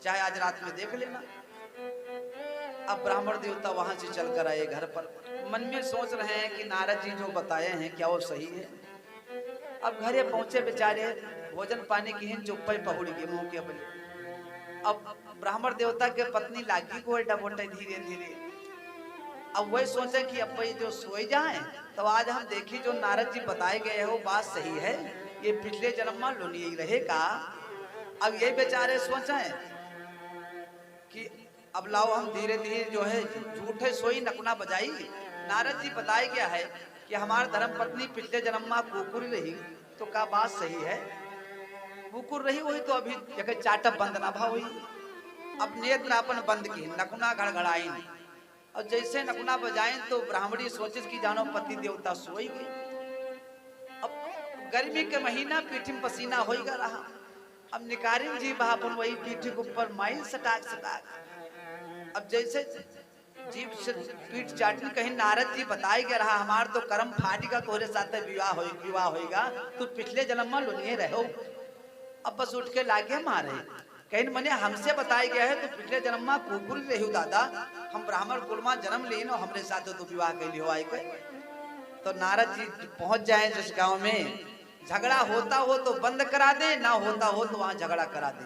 चाहे आज रात में देख लेना। अब ब्राह्मण देवता वहां से चलकर आए घर पर, मन में सोच रहे हैं कि नारद जी जो बताए हैं क्या वो सही है? अब घरे पहुंचे बेचारे, भोजन पानी की चुप्पे पहुड़ गए मुंह के अपने। अब ब्राह्मण देवता के पत्नी लागी को डबोटे धीरे धीरे। अब वही सोचे कि अब भाई जो सोई जाए, तो आज हम देखी जो नारद जी बताए गए हैं वो बात सही है, ये पिछले जन्म में लुनी ही रहेगा। अब ये बेचारे सोचे कि अब लाओ हम धीरे धीरे जो है झूठे सोई नकुना बजाई। नारद जी बताए गया है कि हमार धर्म पत्नी पिछले जन्म में कुकुर रही, तो का बात सही है, कुकुर रही वही तो अभी जगह चाटप बंद ना भा हुई। अब नेत्र अपन बंद की नकुना घड़घड़ाई, और जैसे नकुना बजाएं तो ब्राह्मणी सोचे कि जानो पति देवता सोई गए। अब गर्मी के महीना पीठी में पसीना होगा रहा। अब निकारिन जी बापन वही पीठी के ऊपर माइल सटाक सटाक। अब जैसे जीव से पीठ चाटनी, कहीं नारद जी बताए गया रहा हमार तो कर्म फाटेगा, तोरे साथ विवाह होगा, तू पिछले जन्म में लुनिए रहो। अब बस उठ के लागे मारे, कहीं मने हमसे बताया गया है तो पिछले जन्म में कुकुर रही दादा, हम ब्राह्मण कुल में जन्म लिए ना, हमरे साथ तो विवाह कैली हो आई। तो नारद जी पहुंच जाए जिस गांव में, झगड़ा होता हो तो बंद करा दे, ना होता हो तो वहां झगड़ा करा दे।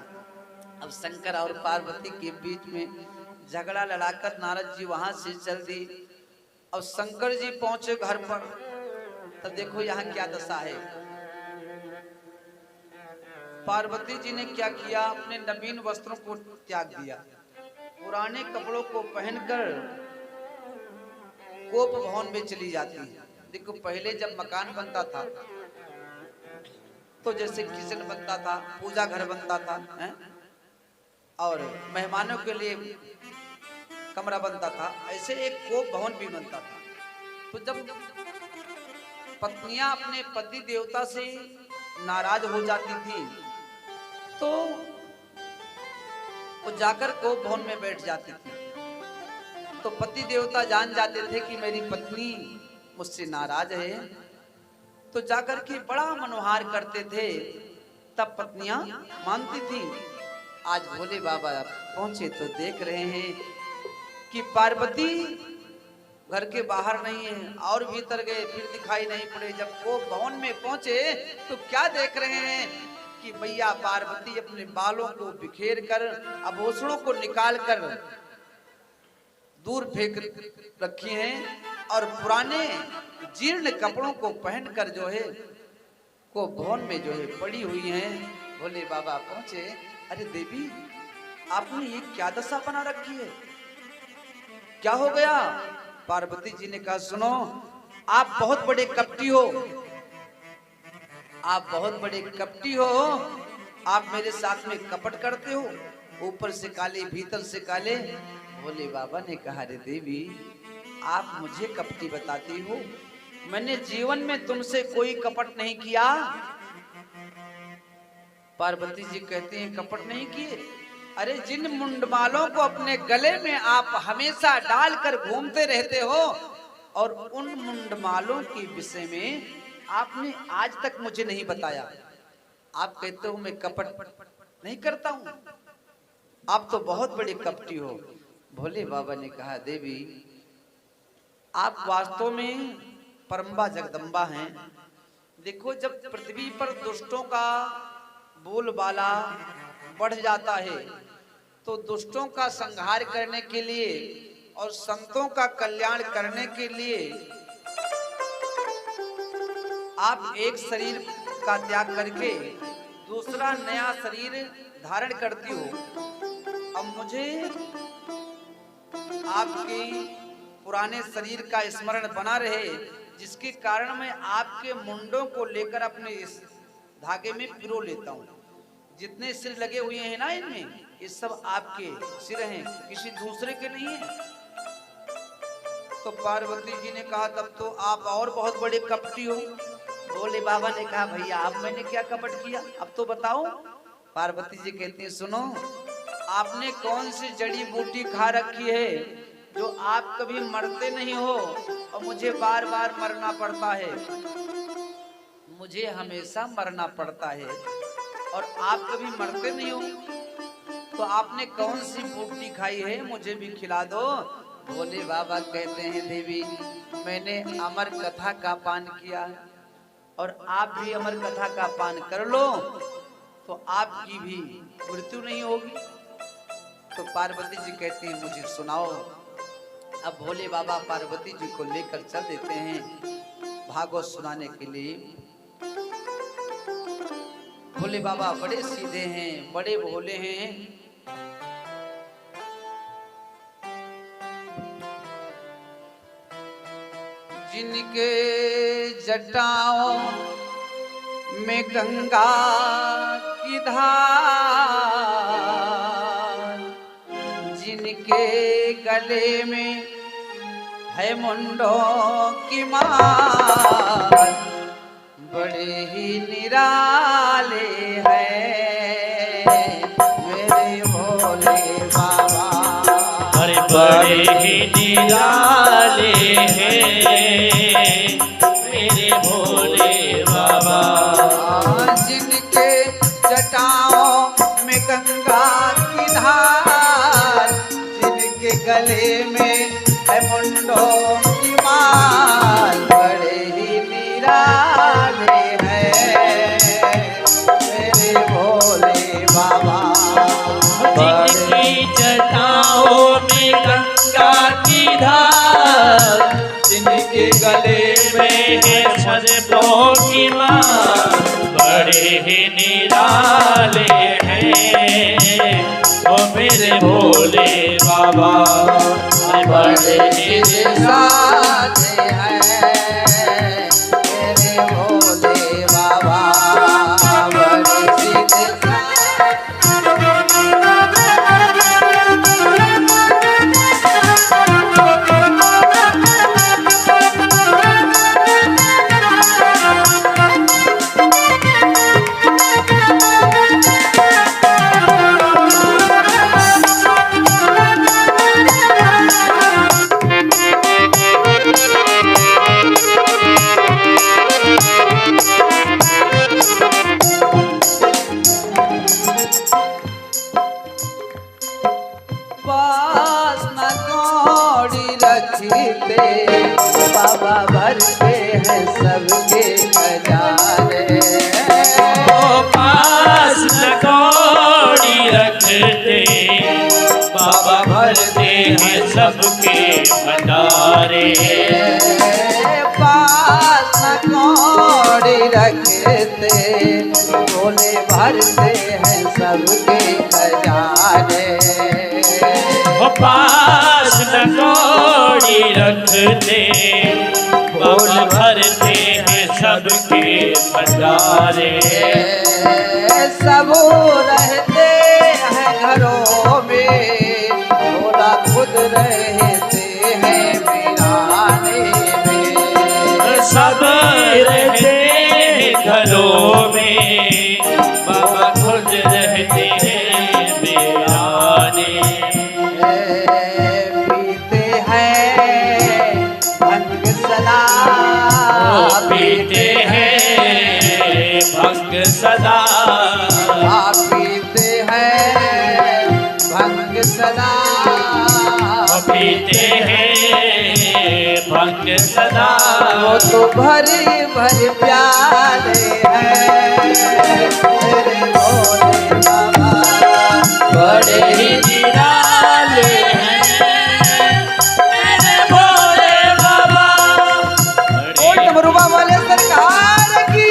अब शंकर और पार्वती के बीच में झगड़ा लड़ाकर नारद जी वहां से चल दी। और शंकर जी पहुंचे घर पर, तब देखो यहाँ क्या दशा है। पार्वती जी ने क्या किया, अपने नवीन वस्त्रों को त्याग दिया, पुराने कपड़ों को पहनकर कोप भवन में चली जाती है। देखो पहले जब मकान बनता था तो जैसे किचन बनता था, पूजा घर बनता था है? और मेहमानों के लिए कमरा बनता था, ऐसे एक कोप भवन भी बनता था। तो जब पत्नियां अपने पति देवता से नाराज हो जाती थी तो वो जाकर कोप भवन में बैठ जाती थी। तो पति देवता जान जाते थे कि मेरी पत्नी मुझसे नाराज है, तो जाकर के बड़ा मनोहार करते थे, तब पत्नियां मानती थी। आज भोले बाबा पहुंचे तो देख रहे हैं कि पार्वती घर के बाहर नहीं है, और भीतर गए फिर दिखाई नहीं पड़े। जब वो भवन में पहुंचे तो क्या देख रहे हैं कि मैया पार्वती अपने बालों को बिखेर कर, आभूषणों को निकाल कर दूर फेंक रखी हैं, और पुराने जीर्ण कपड़ों को पहनकर जो है को भवन में जो है पड़ी हुई हैं। भोले बाबा पहुंचे, अरे देवी आपने ये क्या दशा बना रखी है, क्या हो गया? पार्वती जी ने कहा सुनो, आप बहुत बड़े कपटी हो, आप बहुत बड़े कपटी हो, आप मेरे साथ में कपट करते हो, ऊपर से काले भीतर से काले। भोले बाबा ने कहा रे देवी आप मुझे कपटी बताती हो, मैंने जीवन में तुमसे कोई कपट नहीं किया। पार्वती जी कहती हैं कपट नहीं किए? अरे जिन मुंडमालों को अपने गले में आप हमेशा डालकर घूमते रहते हो, और उन मुंडमालों के विषय में आपने आज तक मुझे नहीं बताया। आप कहते हो मैं कपट नहीं करता हूं, आप तो बहुत बड़े कपटी हो। भोले बाबा ने कहा देवी आप वास्तव में परम्बा जगदम्बा हैं। देखो जब पृथ्वी पर दुष्टों का बोलबाला बढ़ जाता है तो दुष्टों का संहार करने के लिए और संतों का कल्याण करने के लिए आप एक शरीर का त्याग करके दूसरा नया शरीर धारण करती हो। अब मुझे आपके पुराने शरीर का स्मरण बना रहे, जिसके कारण मैं आपके मुंडों को लेकर अपने इस धागे में पिरो लेता हूँ। जितने सिर लगे हुए हैं ना इनमें, ये सब आपके सिर हैं, किसी दूसरे के नहीं है। तो पार्वती जी ने कहा तब तो आप और बहुत बड़े कपटी हो। भोले बाबा ने कहा भैया अब मैंने क्या कपट किया, अब तो बताओ। पार्वती जी कहती है सुनो, आपने कौन सी जड़ी बूटी खा रखी है जो आप कभी मरते नहीं हो और मुझे बार बार मरना पड़ता है? मुझे हमेशा मरना पड़ता है और आप कभी मरते नहीं हो, तो आपने कौन सी बूटी खाई है, मुझे भी खिला दो। भोले बाबा कहते हैं देवी मैंने अमर कथा का पान किया। और आप भी अमर कथा का पान कर लो तो आपकी भी मृत्यु नहीं होगी। तो पार्वती जी कहती हैं मुझे सुनाओ। अब भोले बाबा पार्वती जी को लेकर चल देते हैं भागवत सुनाने के लिए। भोले बाबा बड़े सीधे हैं, बड़े भोले हैं। जिनके जटाओं में गंगा की धार, जिनके गले में है मुंडों की मार, बड़े ही निराले हैं मेरे भोले बाबा। अरे बड़े ही निराले हैं मेरे भोले बाबा। जिनके जटाओं में गंगा की धार, जिनके गले में है मुंडों की माल, बड़े ही निराले हैं मेरे भोले बाबा। जिनकी जटाओं में गंगा की धार, जिनके गले में है सर्पों की मार, बड़े ही निराले हैं ओ मेरे भोले बाबा। बड़े ही साथे हैं मेरे भोले बाबा। बड़े सीधे पास न कौड़ी रखते बाबा भरते हैं सबके खजाने। पास न कौड़ी रखते बाबा भरते हैं सबके भंडारे। पास न कौड़ी रखते भोले भरते हैं सबके खजाने। पास न कौड़ी रखते बाबा भरते हैं सबके भंडारे। सब रहते हैं घरों में, भोला खुद रहते हैं वीराने में। सब रहते हैं घरों में, बाबा खुद रहते हैं वीराने। पीते हैं भंग सदा, पीते हैं भंग सदा। पीते हैं भंग सदा। पीते हैं भंग सदा। वो तो भरे भरे प्याले हैं मेरे भोले बाबा। बड़े ही निराले हैं मेरे भोले बाबा। कोट मरुआ वाले सरकार की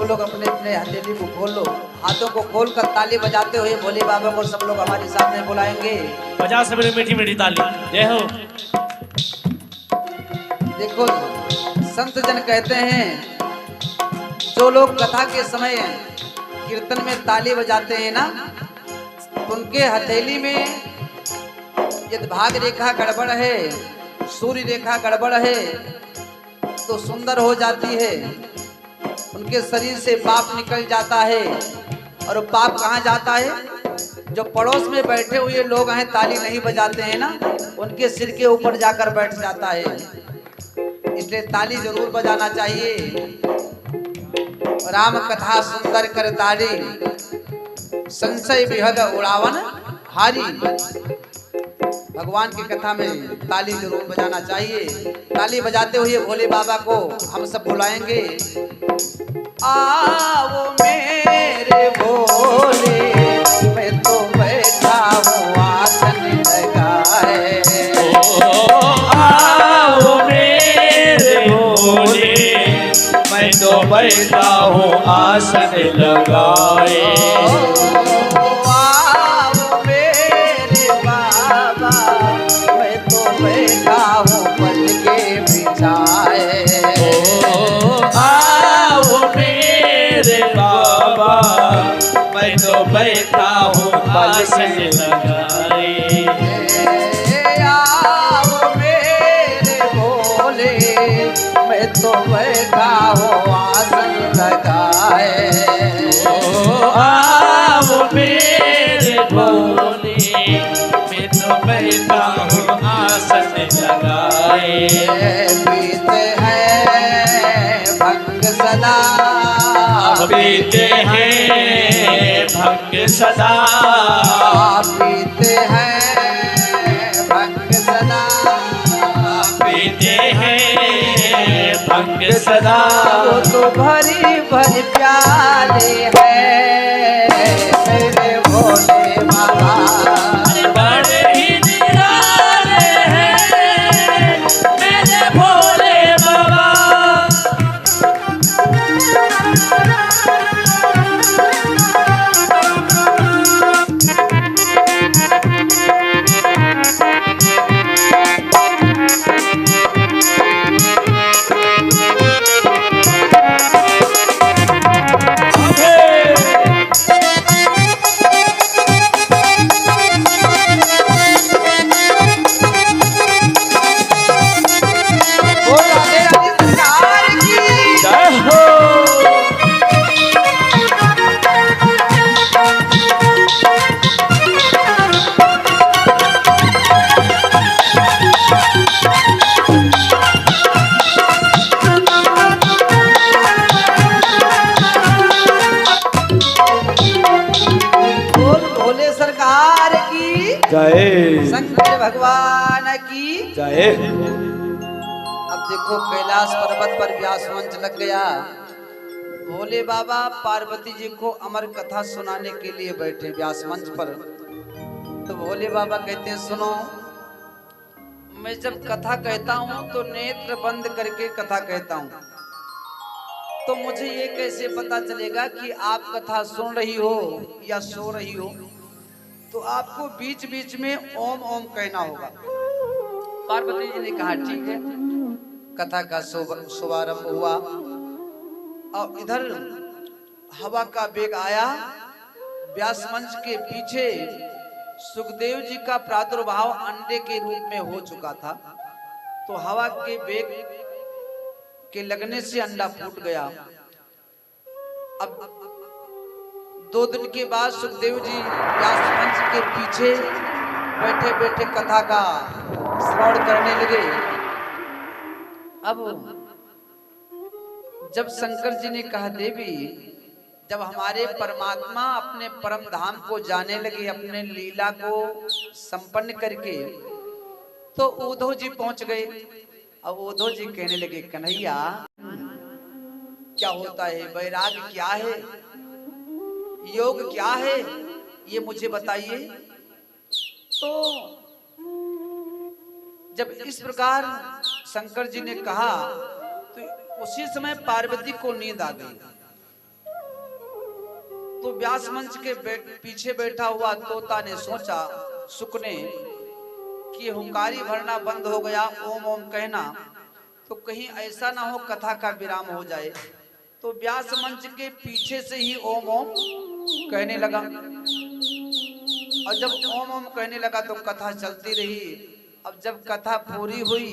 लोग अपने अपने हथेली को खोल लो, हाथों को खोल कर ताली बजाते हुए भोले बाबा को सब लोग हमारे सामने बुलाएंगे। बजा सब लोग मीठी मीठी ताली, जय हो। देखो संत जन कहते हैं, जो लोग कथा के समय कीर्तन में ताली बजाते हैं ना, उनके हथेली में यदि भाग रेखा गड़बड़ है, सूर्य रेखा गड़बड़ है तो सुंदर हो जाती है, उनके शरीर से पाप निकल जाता है। और पाप कहाँ जाता है? जो पड़ोस में बैठे हुए लोग हैं ताली नहीं बजाते हैं ना, उनके सिर के ऊपर जाकर बैठ जाता है। इसलिए ताली जरूर बजाना चाहिए। राम कथा सुंदर कर ताली, संशय विहद उड़ावन हारी। भगवान की कथा में ताली जरूर बजाना चाहिए। ताली बजाते हुए भोले बाबा को हम सब बुलाएंगे। आओ मेरे भोले, मैं तो बैठा हूँ आसन लगाए। आओ मेरे भोले, मैं तो बैठा हूँ आसन लगाए। मैं तो बैठा हूँ आसन लगाए। आओ मेरे भोले, मैं तो बैठा हूँ आसन लगाए। आओ मेरे भोले, मैं तो बैठा हूँ आसन लगाए। पीते हैं भंग सदा, पीते हैं भंग सदा, पीते हैं भंग सदा, पीते हैं भंग सदा। वो तो भरी भरी प्याले है मेरे भोले बाबा। बड़े ही निराले हैं मेरे भोले बाबा। जय शंकर भगवान की जय। अब देखो कैलाश पर्वत पर व्यास मंच लग गया। भोले बाबा पार्वती जी को अमर कथा सुनाने के लिए बैठे व्यास मंच पर। तो भोले बाबा कहते हैं, सुनो, मैं जब कथा कहता हूँ तो नेत्र बंद करके कथा कहता हूँ, तो मुझे ये कैसे पता चलेगा कि आप कथा सुन रही हो या सो रही हो? तो आपको बीच बीच में ओम ओम कहना होगा। पार्वती जी ने कहा ठीक है। कथा का शुभारंभ हुआ और इधर हवा का वेग आया। व्यास मंच के पीछे सुखदेव जी का प्रादुर्भाव अंडे के रूप में हो चुका था। तो हवा के वेग के लगने से अंडा फूट गया। अब 2 दिन के बाद सुखदेव जी व्यास मंच के पीछे बैठे बैठे कथा का श्रवण करने लगे। अब जब शंकर जी ने कहा, देवी, जब हमारे परमात्मा अपने परम धाम को जाने लगे, अपने लीला को संपन्न करके, तो उद्धव जी पहुंच गए। अब उद्धव जी कहने लगे, कन्हैया क्या होता है, वैराग क्या है, योग क्या है, ये मुझे बताइए। तो जब इस प्रकार शंकर जी ने कहा तो उसी समय पार्वती को नींद आ गई। तो व्यास मंच के पीछे बैठा हुआ तोता ने सोचा, शुक ने, कि हुंकारी भरना बंद हो गया, ओम ओम कहना, तो कहीं ऐसा ना हो कथा का विराम हो जाए। तो व्यास मंच के पीछे से ही ओम ओम कहने लगा, और जब ओम ओम कहने लगा तो कथा चलती रही। अब जब कथा पूरी हुई,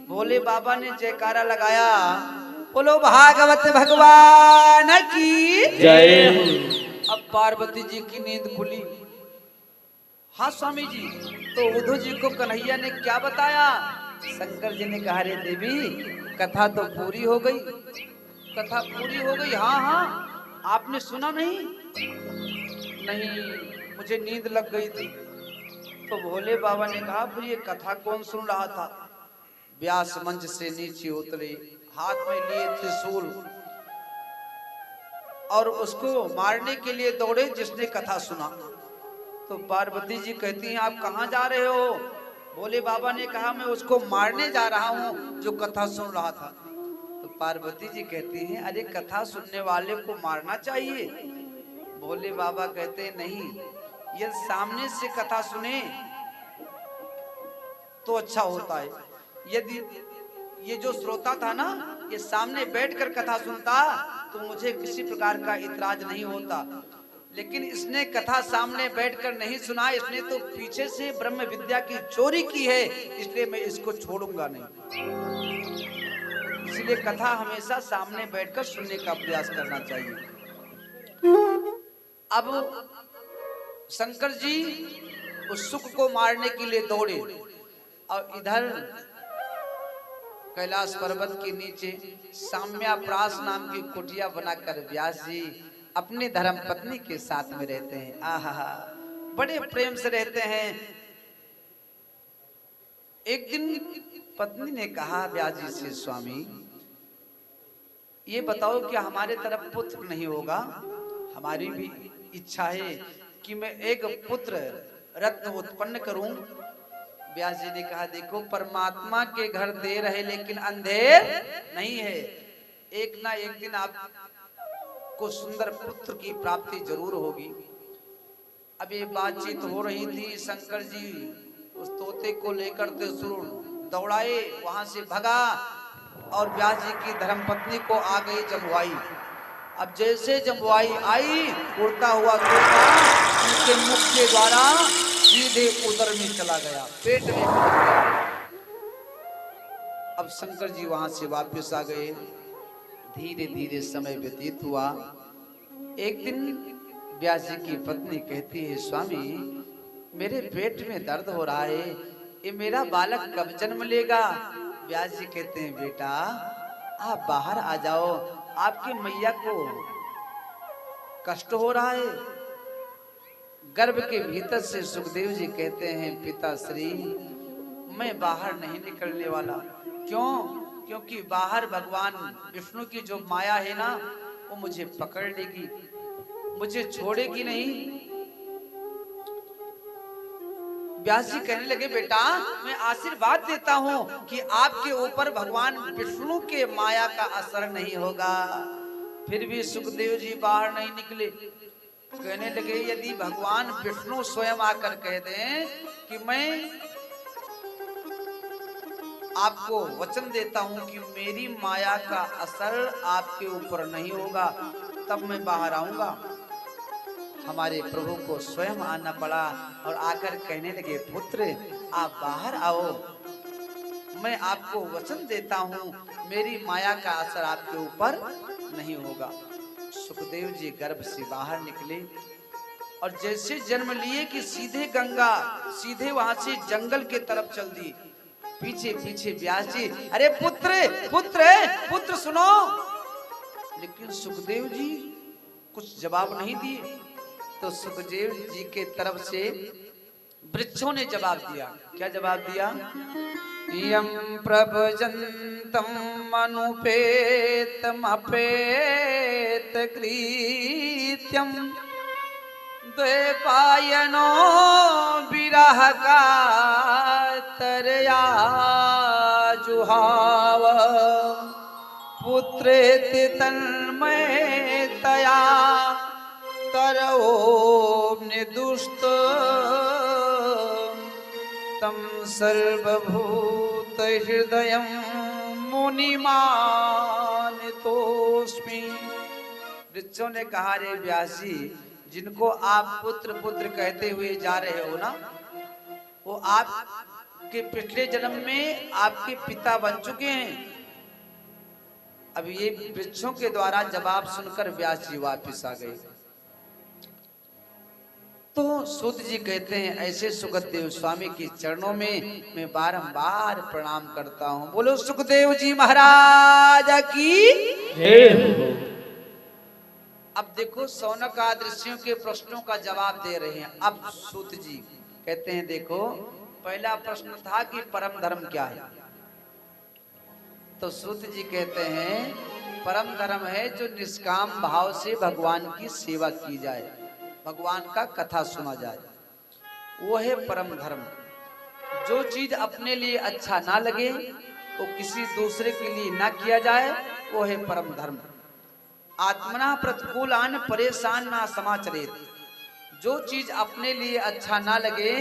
भोले बाबा ने जयकारा लगाया, बोलो भागवत भगवान की जय। अब पार्वती जी की नींद खुली। हाँ स्वामी जी, तो उद्धव जी को कन्हैया ने क्या बताया? शंकर जी ने कहा, रे देवी, कथा तो पूरी हो गई, कथा पूरी हो गई। हाँ हाँ, आपने सुना नहीं? नहीं, मुझे नींद लग गई थी। तो भोले बाबा ने कहा, फिर ये कथा कौन सुन रहा था? व्यास मंच से नीचे उतरे, हाथ में लिए त्रिशूल, और उसको मारने के लिए दौड़े जिसने कथा सुना। तो पार्वती जी कहती हैं, आप कहाँ जा रहे हो? भोले बाबा ने कहा, मैं उसको मारने जा रहा हूँ जो कथा सुन रहा था। तो पार्वती जी कहती हैं, अरे कथा सुनने वाले को मारना चाहिए। भोले बाबा कहते हैं, नहीं, ये सामने से कथा सुने तो अच्छा होता है। यदि ये जो श्रोता था ना, ये सामने बैठकर कथा सुनता तो मुझे किसी प्रकार का इतराज नहीं होता, लेकिन इसने कथा सामने बैठकर नहीं सुना, इसने तो पीछे से ब्रह्म विद्या की चोरी की है, इसलिए मैं इसको छोड़ूंगा नहीं। इसलिए कथा हमेशा सामने बैठकर सुनने का प्रयास करना चाहिए। अब शंकर जी उस सुख को मारने के लिए दौड़े, और इधर कैलाश पर्वत के नीचे साम्याप्रास नाम की कुटिया बनाकर व्यास जी अपनी धर्म पत्नी के साथ में रहते हैं। आहा, बड़े प्रेम से रहते हैं। एक दिन पत्नी ने कहा व्यास जी से, स्वामी ये बताओ कि हमारे तरफ पुत्र नहीं होगा? हमारी भी इच्छा है कि मैं एक पुत्र रत्न उत्पन्न करूं। व्यास जी ने कहा, देखो, परमात्मा के घर देर है लेकिन अंधेर नहीं है, एक ना एक दिन आपको सुंदर पुत्र की प्राप्ति जरूर होगी। अब ये बातचीत हो रही थी, शंकर जी उस तोते को लेकर त्रिशूल दौड़ाए, वहां से भगा, और व्यास जी की धर्मपत्नी को आ गई जमुआई। अब जैसे जमुआई आई, उड़ता हुआ तोता उनके मुख के द्वारा सीधे उदर में चला गया, पेट में पहुंच गया। अब शंकर जी वहां से वापस आ गए। धीरे धीरे समय व्यतीत हुआ। एक दिन व्यास जी की पत्नी कहती है, स्वामी मेरे पेट में दर्द हो रहा है, ये मेरा बालक कब जन्म लेगा? व्यास जी कहते हैं, बेटा आप बाहर आ जाओ, आपकी मैया को कष्ट हो रहा है। गर्भ के भीतर से सुखदेव जी कहते हैं, पिताश्री मैं बाहर नहीं निकलने वाला। क्यों? क्योंकि बाहर भगवान विष्णु की जो माया है ना, वो मुझे पकड़ लेगी, मुझे छोड़ेगी नहीं। व्यास जी कहने लगे, बेटा मैं आशीर्वाद देता हूँ कि आपके ऊपर भगवान विष्णु के माया का असर नहीं होगा। फिर भी सुखदेव जी बाहर नहीं निकले। कहने लगे, यदि भगवान विष्णु स्वयं आकर कह दें कि मैं आपको वचन देता हूं कि मेरी माया का असर आपके ऊपर नहीं होगा, तब मैं बाहर आऊंगा। हमारे प्रभु को स्वयं आना पड़ा और आकर कहने लगे, पुत्र आप बाहर आओ, मैं आपको वचन देता हूं मेरी माया का असर आपके ऊपर नहीं होगा। सुखदेव जी गर्भ से बाहर निकले और जैसे जन्म लिए कि सीधे गंगा, सीधे वहां से जंगल के तरफ चल दी। पीछे पीछे व्यास जी, अरे पुत्र पुत्र पुत्र सुनो। लेकिन सुखदेव जी कुछ जवाब नहीं दिए। तो सुखदेव जी के तरफ से वृक्षों ने जवाब दिया। क्या जवाब दिया? यम प्रभजन्तम अनुपेतम अपेत कृत्यम द्वैपायनो विरह कातरया जुहाव पुत्रेति तन्मयतया तरओ निर्दुष्ट तम सर्वभूत हृदय मुनिमानितोस्मि। वृक्षों ने कहा, रे व्यासी, जिनको आप पुत्र पुत्र कहते हुए जा रहे हो ना, वो आपके पिछले जन्म में आपके पिता बन चुके हैं। अब ये वृक्षों के द्वारा जवाब सुनकर व्यास जी वापिस आ गए। तो सूत जी कहते हैं, ऐसे सुखदेव स्वामी के चरणों में मैं बारंबार प्रणाम करता हूं। बोलो सुखदेव जी महाराज की। अब देखो, शौनक आदि ऋषियों के प्रश्नों का जवाब दे रहे हैं। अब सूत जी कहते हैं, देखो, पहला प्रश्न था कि परम धर्म क्या है। तो सूत जी कहते हैं, परम धर्म है जो निष्काम भाव से भगवान की सेवा की जाए, भगवान का कथा सुना जाए, वो है परम धर्म। जो चीज अपने लिए अच्छा ना लगे, वो किसी दूसरे के लिए ना किया जाए, वो है परम धर्म। आत्मना प्रतिकूलान परेशान ना समाचरित। जो चीज अपने लिए अच्छा ना लगे,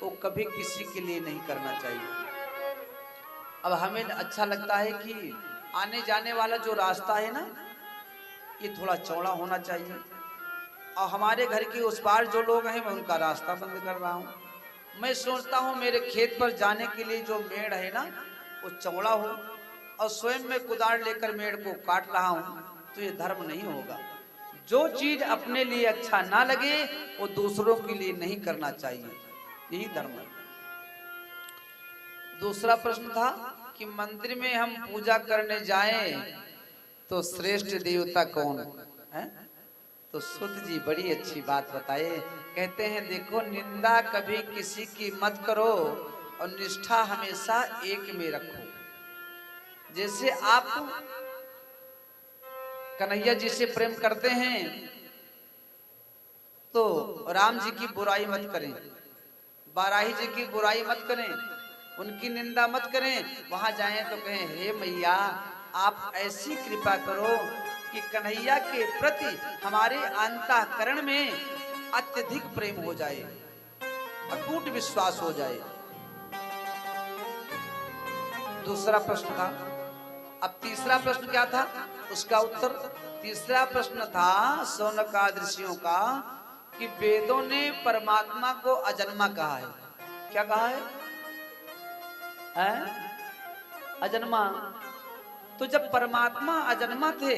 वो कभी किसी के लिए नहीं करना चाहिए। अब हमें अच्छा लगता है कि आने जाने वाला जो रास्ता है ना, ये थोड़ा चौड़ा होना चाहिए, और हमारे घर के उस पार जो लोग हैं, मैं उनका रास्ता बंद कर रहा हूँ। मैं सोचता हूँ मेरे खेत पर जाने के लिए जो मेड़ है ना, वो चौड़ा हो, और स्वयं में कुदार लेकर मेड़ को काट रहा हूँ, तो ये धर्म नहीं होगा। जो चीज अपने लिए अच्छा ना लगे, वो दूसरों के लिए नहीं करना चाहिए, यही धर्म है। दूसरा प्रश्न था कि मंदिर में हम पूजा करने जाएं तो श्रेष्ठ देवता कौन है। तो सूत जी बड़ी अच्छी बात बताए। कहते हैं, देखो, निंदा कभी किसी की मत करो और निष्ठा हमेशा एक में रखो। जैसे आप कन्हैया जी से प्रेम करते हैं, तो राम जी की बुराई मत करें, बाराही जी की बुराई मत करें, उनकी निंदा मत करें। वहां जाएं तो कहें, हे मैया, आप ऐसी कृपा करो कि कन्हैया के प्रति हमारे अंतःकरण में अत्यधिक प्रेम हो जाए, अटूट विश्वास हो जाए। दूसरा प्रश्न था। अब तीसरा प्रश्न क्या था, उसका उत्तर। तीसरा प्रश्न था शौनक आदि ऋषियों का कि वेदों ने परमात्मा को अजन्मा कहा है। क्या कहा है? अजन्मा। तो जब परमात्मा अजन्मा थे,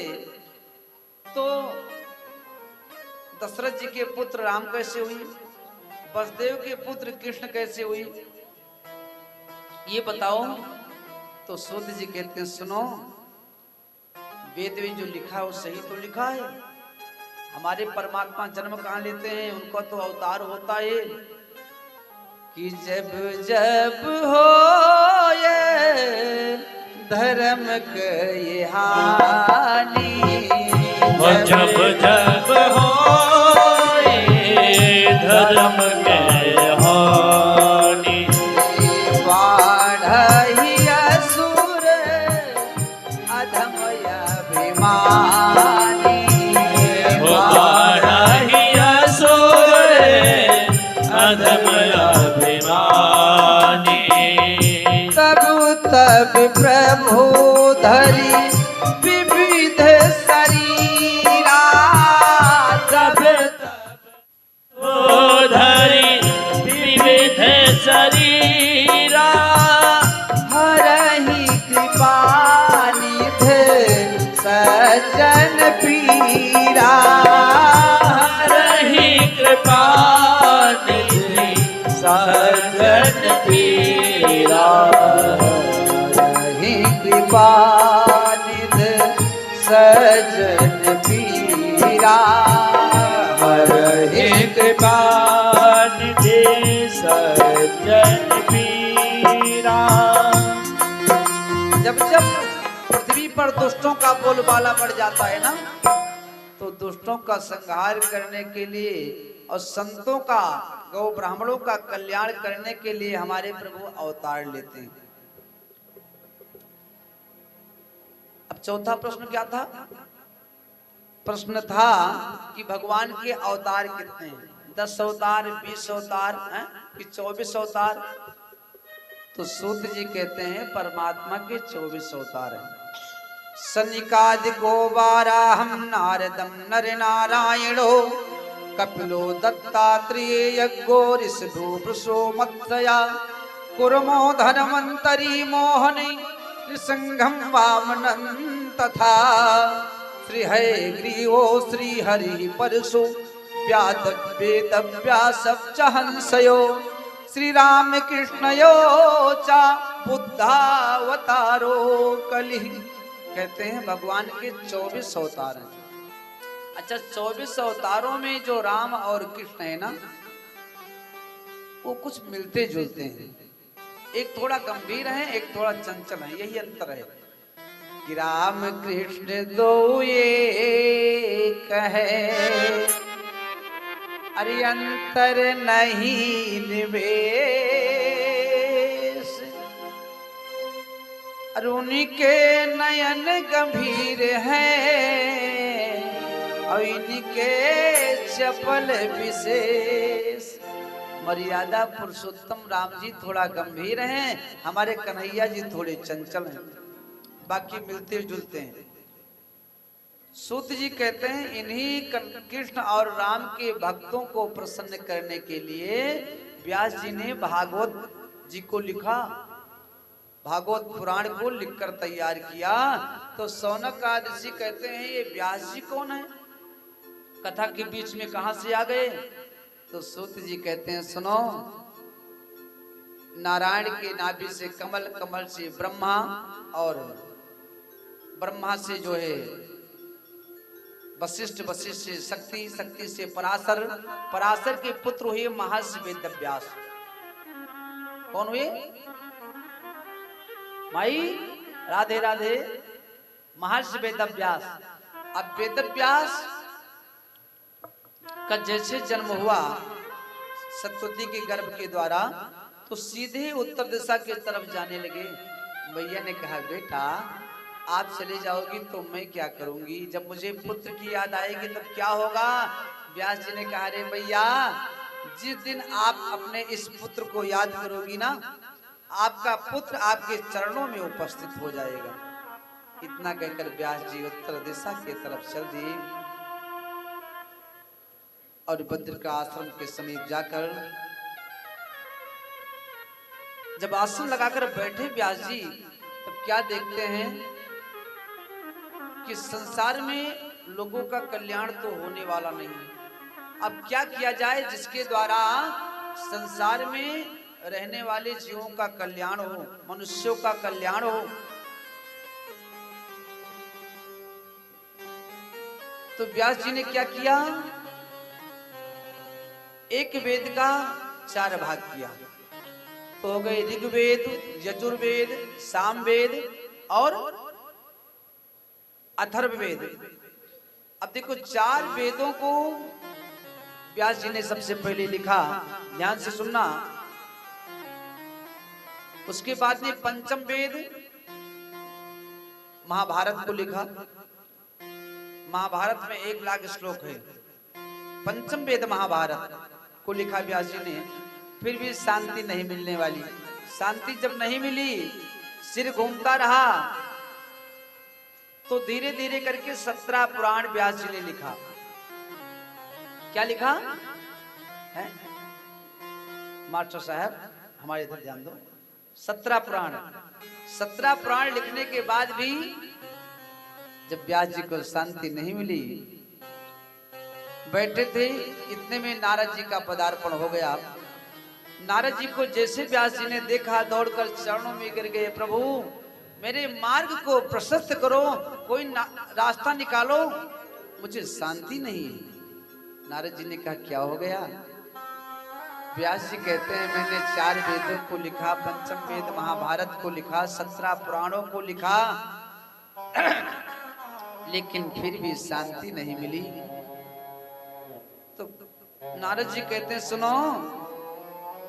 तो दशरथ जी के पुत्र राम कैसे हुई, वसुदेव के पुत्र कृष्ण कैसे हुई, ये बताओ। तो सूत जी कहते हैं, सुनो, वेद में जो लिखा है वो सही तो लिखा है। हमारे परमात्मा जन्म कहाँ लेते हैं, उनका तो अवतार होता है कि जब जब हो ये धर्म के हानि, जब जब हो धर्म के हानि, बाढ़हि असुर अधम अभिमानी, बाढ़हि असुर अधम अभिमानी। तब तब प्रभु धरि विविध शरीरा, तब धरि विविध शरीरा, हरहि कृपा निधि सज्जन पीरा, हरहि कृपा निधि सज्जन पीरा, हरहि कृपा निधि सज्जन पीरा, हरहि कृपा निधि सज्जन पीरा। जब जब पृथ्वी पर दुष्टों का बोलबाला बढ़ जाता है ना, तो दुष्टों का संहार करने के लिए और संतों का, गौ ब्राह्मणों का कल्याण करने के लिए हमारे प्रभु अवतार लेते हैं। अब चौथा प्रश्न क्या था? प्रश्न था कि भगवान के अवतार कितने हैं, 10 अवतार, 20 अवतार हैं कि 24 अवतार? तो सूत जी कहते हैं परमात्मा के 24 अवतार हैं। सनिकादिको वाराहं नारदं नर नारायणो कपिलो दत्तात्रेय यज्ञो ऋषभो वृषो मत्स्या कुर्मो धन्वन्तरी मोहने नृसिंहं वामनं तथा श्रीहरिग्रीवो श्रीहरि परशु व्यास हंसयो श्रीरामकृष्णयो च बुद्धावतारो कलि। कहते हैं भगवान के 24 अवतार हैं। अच्छा, 24 अवतारों में जो राम और कृष्ण है ना, वो कुछ मिलते जुलते हैं। एक थोड़ा गंभीर है, एक थोड़ा चंचल है, यही अंतर है कि राम कृष्ण दो एक है, अरे अंतर नहीं निवेश, और उनके नयन गंभीर हैं और इनके चपल विशेष। मर्यादा पुरुषोत्तम राम जी थोड़ा गंभीर हैं, हमारे कन्हैया जी थोड़े चंचल हैं, बाकी मिलते जुलते हैं। सूत जी कहते हैं इन्हीं कृष्ण और राम के भक्तों को प्रसन्न करने के लिए व्यास जी ने भागवत जी को लिखा, भागवत पुराण को लिखकर तैयार किया। तो सौनक ऋषि कहते हैं ये व्यास जी कौन है, कथा के बीच में कहां से आ गए? तो सूत जी कहते हैं सुनो, नारायण के नाभि से कमल, कमल से ब्रह्मा, और ब्रह्मा से जो है वशिष्ठ, वशिष्ठ से शक्ति, शक्ति से पराशर, पराशर के पुत्र हुए महर्षि वेदव्यास। कौन हुए माई? राधे राधे। महर्षि वेदव्यास। अब वेदव्यास का जैसे जन्म हुआ सतवती के गर्भ के द्वारा, तो सीधे उत्तर दिशा की तरफ जाने लगे। मैया ने कहा बेटा आप चले जाओगी तो मैं क्या करूंगी, जब मुझे पुत्र की याद आएगी तब क्या होगा? व्यास जी ने कहा रे भैया, जिस दिन आप अपने इस पुत्र को याद करोगी ना, आपका पुत्र आपके चरणों में उपस्थित हो जाएगा। इतना कहकर व्यास जी उत्तर दिशा की तरफ चल दिए और बद्र का आश्रम के समीप जाकर जब आसन लगाकर बैठे व्यास जी, तब क्या देखते हैं कि संसार में लोगों का कल्याण तो होने वाला नहीं। अब क्या किया जाए जिसके द्वारा संसार में रहने वाले जीवों का कल्याण हो, मनुष्यों का कल्याण हो? तो व्यास जी ने क्या किया, एक वेद का 4 भाग किया। तो हो गए ऋग्वेद, यजुर्वेद, सामवेद और अथर्ववेद। अब देखो 4 वेदों को व्यास जी ने सबसे पहले लिखा, ध्यान से सुनना। उसके बाद में पंचम वेद महाभारत को लिखा। महाभारत में 1 लाख श्लोक है। पंचम वेद महाभारत को लिखा व्यास जी ने। फिर भी शांति नहीं मिलने वाली। शांति जब नहीं मिली, सिर घूमता रहा, तो धीरे धीरे करके 17 पुराण व्यास जी ने लिखा। क्या लिखा है मास्टर साहब, हमारे इधर ध्यान दो। 17 पुराण। 17 पुराण लिखने के बाद भी जब व्यास जी को शांति नहीं मिली, बैठे थे, इतने में नारद जी का पदार्पण हो गया। नारद जी को जैसे व्यास जी ने देखा, दौड़कर चरणों में गिर गए, प्रभु मेरे मार्ग को प्रशस्त करो, कोई रास्ता निकालो, मुझे शांति नहीं है। नारद जी ने कहा क्या हो गया? व्यास जी कहते हैं मैंने 4 वेदों को लिखा, पंचम वेद महाभारत को लिखा, 17 पुराणों को लिखा, लेकिन फिर भी शांति नहीं मिली। तो नारद जी कहते हैं सुनो,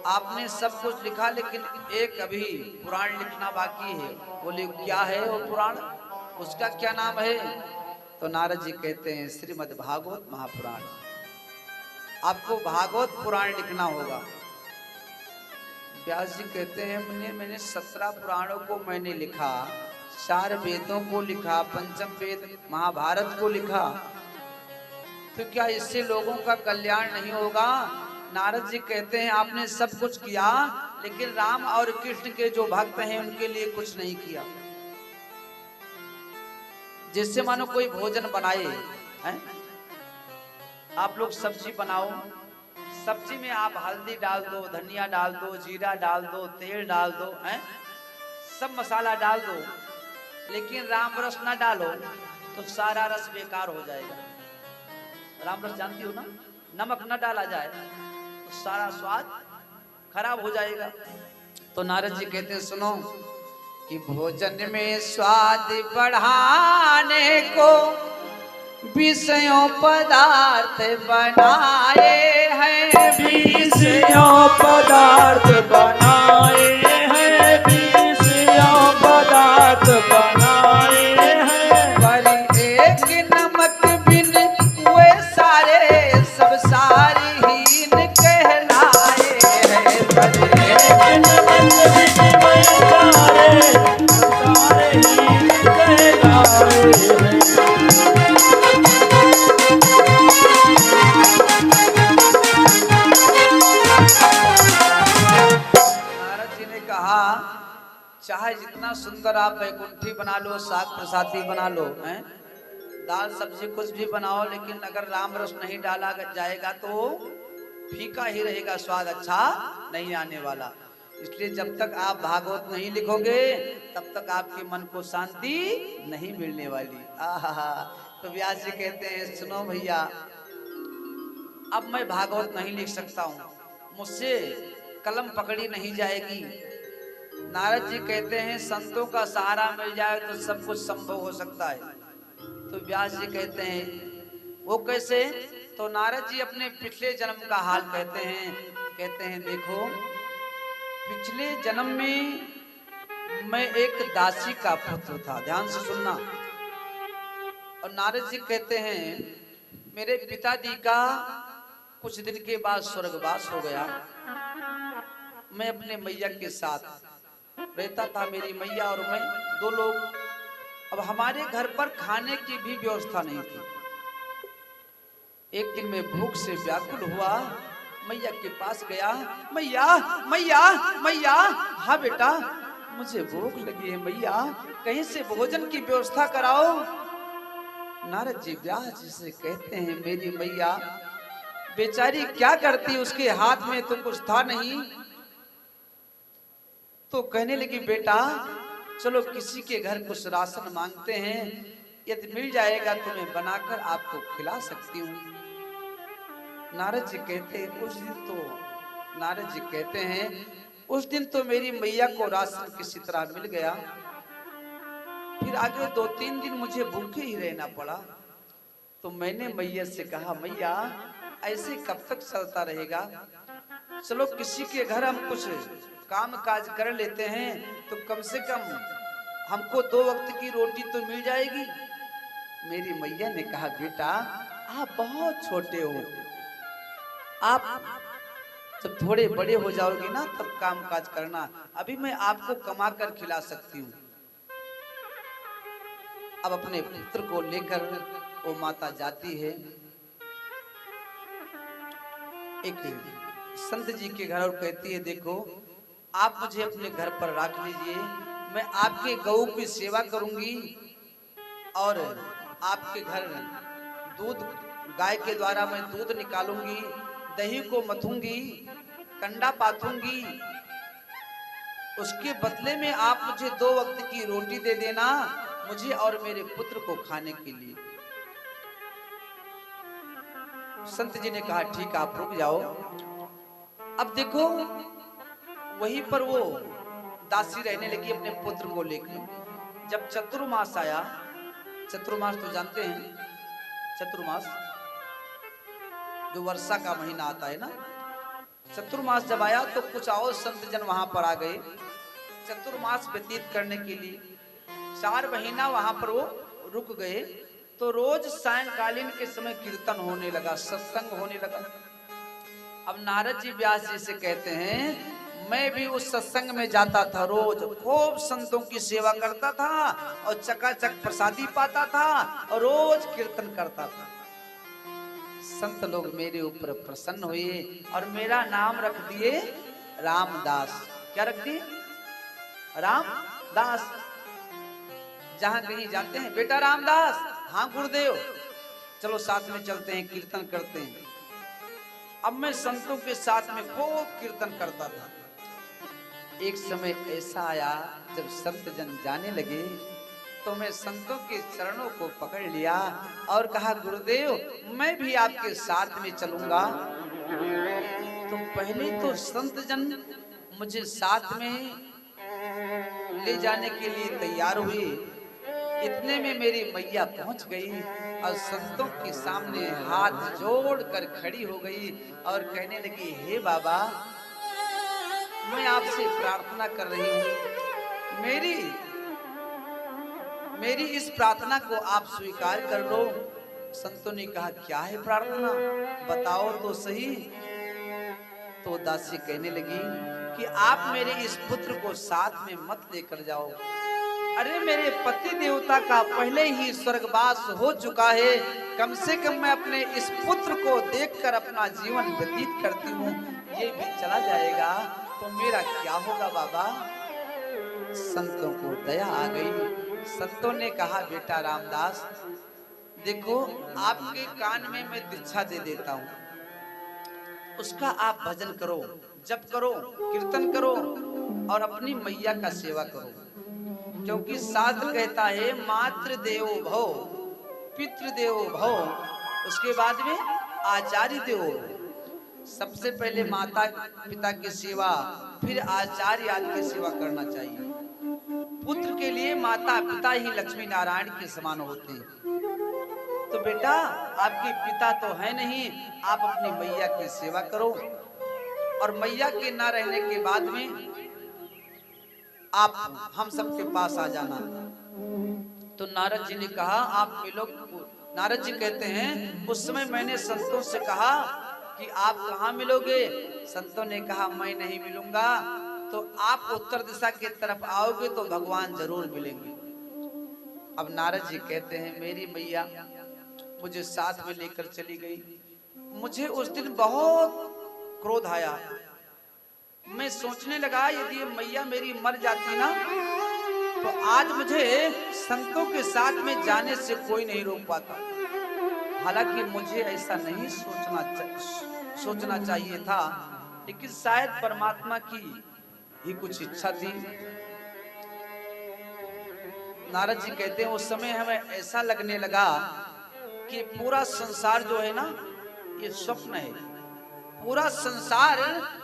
आपने सब कुछ लिखा लेकिन एक अभी पुराण लिखना बाकी है। बोले क्या है वो पुराण, उसका क्या नाम है? तो नारद जी कहते हैं श्रीमद् भागवत महापुराण, आपको भागवत पुराण लिखना होगा। व्यास जी कहते हैं मैंने 17 पुराणों को मैंने लिखा, 4 वेदों को लिखा, पंचम वेद महाभारत को लिखा, तो क्या इससे लोगों का कल्याण नहीं होगा? नारद जी कहते हैं आपने सब कुछ किया, लेकिन राम और कृष्ण के जो भक्त हैं उनके लिए कुछ नहीं किया। जिससे मानो कोई भोजन बनाए हैं, आप लोग सब्जी बनाओ, सब्जी में आप हल्दी डाल दो, धनिया डाल दो, जीरा डाल दो, तेल डाल दो, हैं सब मसाला डाल दो, लेकिन राम रस ना डालो तो सारा रस बेकार हो जाएगा। राम रस जानती हो ना, नमक न डाला जाए तो सारा स्वाद खराब हो जाएगा। तो नारद जी कहते हैं सुनो कि भोजन में स्वाद बढ़ाने को विषयों पदार्थ बनाए हैं, विषयों पदार्थ बनाए हैं, विषयों पदार्थ बनाए हैं। पर एक नमक बिन हुए सारे सब सारहीन कहलाए हैं। पर एक नमक बिन हुए सारे सारहीन कहलाए हैं। चाहे जितना सुंदर आप बैकुंठी बना लो, साग प्रसादी बना लो, हैं दाल सब्जी कुछ भी बनाओ, लेकिन अगर राम रस नहीं डाला जाएगा तो फीका ही रहेगा, स्वाद अच्छा नहीं आने वाला। इसलिए जब तक आप भागवत नहीं लिखोगे तब तक आपके मन को शांति नहीं मिलने वाली। आहा, तो व्यास जी कहते हैं सुनो भैया, अब मैं भागवत नहीं लिख सकता हूँ, मुझसे कलम पकड़ी नहीं जाएगी। नारद जी कहते हैं संतों का सहारा मिल जाए तो सब कुछ संभव हो सकता है। तो व्यास जी कहते हैं वो कैसे? तो नारद जी अपने पिछले जन्म का हाल कहते हैं देखो, पिछले जन्म में मैं एक दासी का पुत्र था, ध्यान से सुनना। और नारद जी कहते हैं मेरे पिताजी का कुछ दिन के बाद स्वर्गवास हो गया, मैं अपने मैया के साथ रहता था, मेरी मैया और मैं 2 लोग। अब हमारे घर पर खाने की भी व्यवस्था नहीं थी। एक दिन मैं भूख से व्याकुल हुआ, मैया के पास गया, मैया मैया मैया, हाँ बेटा मुझे भूख लगी है मैया, कहीं से भोजन की व्यवस्था कराओ। नारद जी व्यास जी से कहते हैं मेरी मैया बेचारी क्या करती, उसके हाथ में तो कुछ था नहीं। तो कहने लगी बेटा चलो किसी के घर कुछ राशन मांगते हैं, यदि मिल जाएगा तो मैं बनाकर आपको खिला सकती हूँ। नारद जी कहते हैं उस दिन तो मेरी मैया को राशन किसी तरह मिल गया। फिर आगे 2-3 दिन मुझे भूखे ही रहना पड़ा। तो मैंने मैया से कहा मैया ऐसे कब तक चलता रहेगा, चलो किसी के घर हम कुछ काम काज कर लेते हैं तो कम से कम हमको 2 वक्त की रोटी तो मिल जाएगी। मेरी मैया ने कहा बेटा आप बहुत छोटे हो, आप जब थोड़े बड़े हो जाओगे ना तब काम काज करना, अभी मैं आपको कमा कर खिला सकती हूँ। अब अपने पुत्र को लेकर वो माता जाती है एक संत जी के घर और कहती है देखो आप मुझे अपने घर पर रख लीजिए, मैं आपके गऊ की सेवा करूंगी और आपके घर दूध गाय के द्वारा मैं दूध निकालूंगी, दही को मथूंगी, कंडा पाथूंगी, उसके बदले में आप मुझे 2 वक्त की रोटी दे देना, मुझे और मेरे पुत्र को खाने के लिए। संत जी ने कहा ठीक आप रुक जाओ। अब देखो वहीं पर वो दासी रहने लगी अपने पुत्र को लेकर। जब चतुर्मास आया, चतुर्मास तो जानते हैं, चतुर्मास जो वर्षा का महीना आता है ना, चतुर्मास जब आया तो कुछ और संत जन वहां पर आ गए चतुर्मास व्यतीत करने के लिए। 4 महीना वहां पर वो रुक गए तो रोज सायंकालीन के समय कीर्तन होने लगा, सत्संग होने लगा। अब नारद जी व्यास जी से कहते हैं मैं भी उस सत्संग में जाता था, रोज खूब संतों की सेवा करता था और चकाचक प्रसादी पाता था और रोज कीर्तन करता था। संत लोग मेरे ऊपर प्रसन्न हुए और मेरा नाम रख दिए रामदास। क्या रख दिए? रामदास। जहां कहीं जाते हैं बेटा रामदास, हाँ गुरुदेव, चलो साथ में चलते हैं, कीर्तन करते हैं। अब मैं संतों के साथ में खूब कीर्तन करता था। एक समय ऐसा आया जब संत जन जाने लगे तो मैं संतों के चरणों को पकड़ लिया और कहा गुरुदेव मैं भी आपके साथ में चलूंगा। तो पहले तो संत जन मुझे साथ में ले जाने के लिए तैयार हुए। इतने में मेरी मैया पहुंच गई और संतों के सामने हाथ जोड़कर खड़ी हो गई और कहने लगी हे बाबा मैं आपसे प्रार्थना कर रही हूँ, मेरी इस प्रार्थना को आप स्वीकार कर लो। संतों ने कहा क्या है प्रार्थना, बताओ तो सही। तो दासी कहने लगी कि आप मेरे इस पुत्र को साथ में मत लेकर जाओ। अरे मेरे पति देवता का पहले ही स्वर्गवास हो चुका है, कम से कम मैं अपने इस पुत्र को देखकर अपना जीवन व्यतीत करती हूँ, ये भी चला जाएगा तो मेरा क्या होगा बाबा। संतों को दया आ गई। संतों ने कहा बेटा रामदास देखो आपके कान में मैं दीक्षा दे देता हूँ, उसका आप भजन करो, जप करो, कीर्तन करो और अपनी मैया का सेवा करो। क्योंकि शास्त्र कहता है मातृ देवो भव, पितृ देवो भव, उसके बाद में आचार्य देवो भव। सबसे पहले माता पिता की सेवा, फिर आचार्य आदि की सेवा करना चाहिए। पुत्र के लिए माता पिता ही लक्ष्मी नारायण के समान होते हैं। तो बेटा आपके पिता तो है नहीं, आप अपनी मैया की सेवा करो और मैया के ना रहने के बाद में आप हम सबके पास आ जाना। तो नारद जी ने कहा आप मिलो। नारद जी कहते हैं उस समय मैंने संतों से कहा कि आप कहाँ मिलोगे। संतों ने कहा मैं नहीं मिलूंगा, तो आप उत्तर दिशा की तरफ आओगे तो भगवान जरूर मिलेंगे। अब नारद जी कहते हैं मेरी मैया मुझे साथ में लेकर चली गई। मुझे उस दिन बहुत क्रोध आया। मैं सोचने लगा यदि मैया मेरी मर जाती ना तो आज मुझे संतों के साथ में जाने से कोई नहीं रोक पाता। हालांकि मुझे ऐसा नहीं सोचना चाहिए था, लेकिन शायद परमात्मा की ही कुछ इच्छा थी। नारद जी कहते हैं उस समय हमें ऐसा लगने लगा कि पूरा संसार जो है ना ये स्वप्न है। पूरा संसार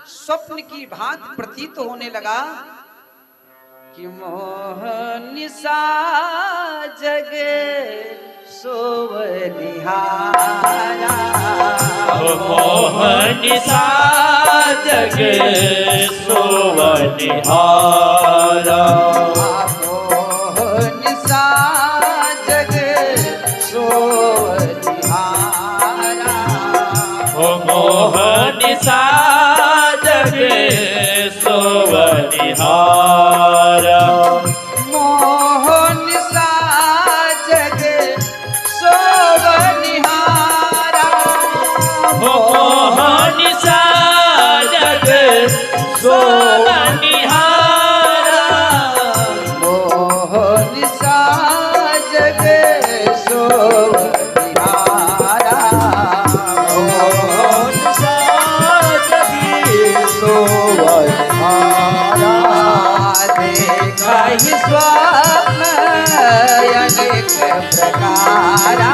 स्वप्न की भांति प्रतीत होने लगा कि मोहनिसा जगे सोवनिहारा, मोहनिसा जगे सोवनिहारा, मोहनिसा जगे सोवनिहारा, मोहनिसा जगे सोवनिहारा, मोहनिसा जगे सोवनिहारा, मोहनिसा जगे सोवनिहारा, मोहनिसा जगे सोवनिहारा, मोहनिसा जगे सोवनिहारा, देखा ही स्वप्न अनेक प्रकारा,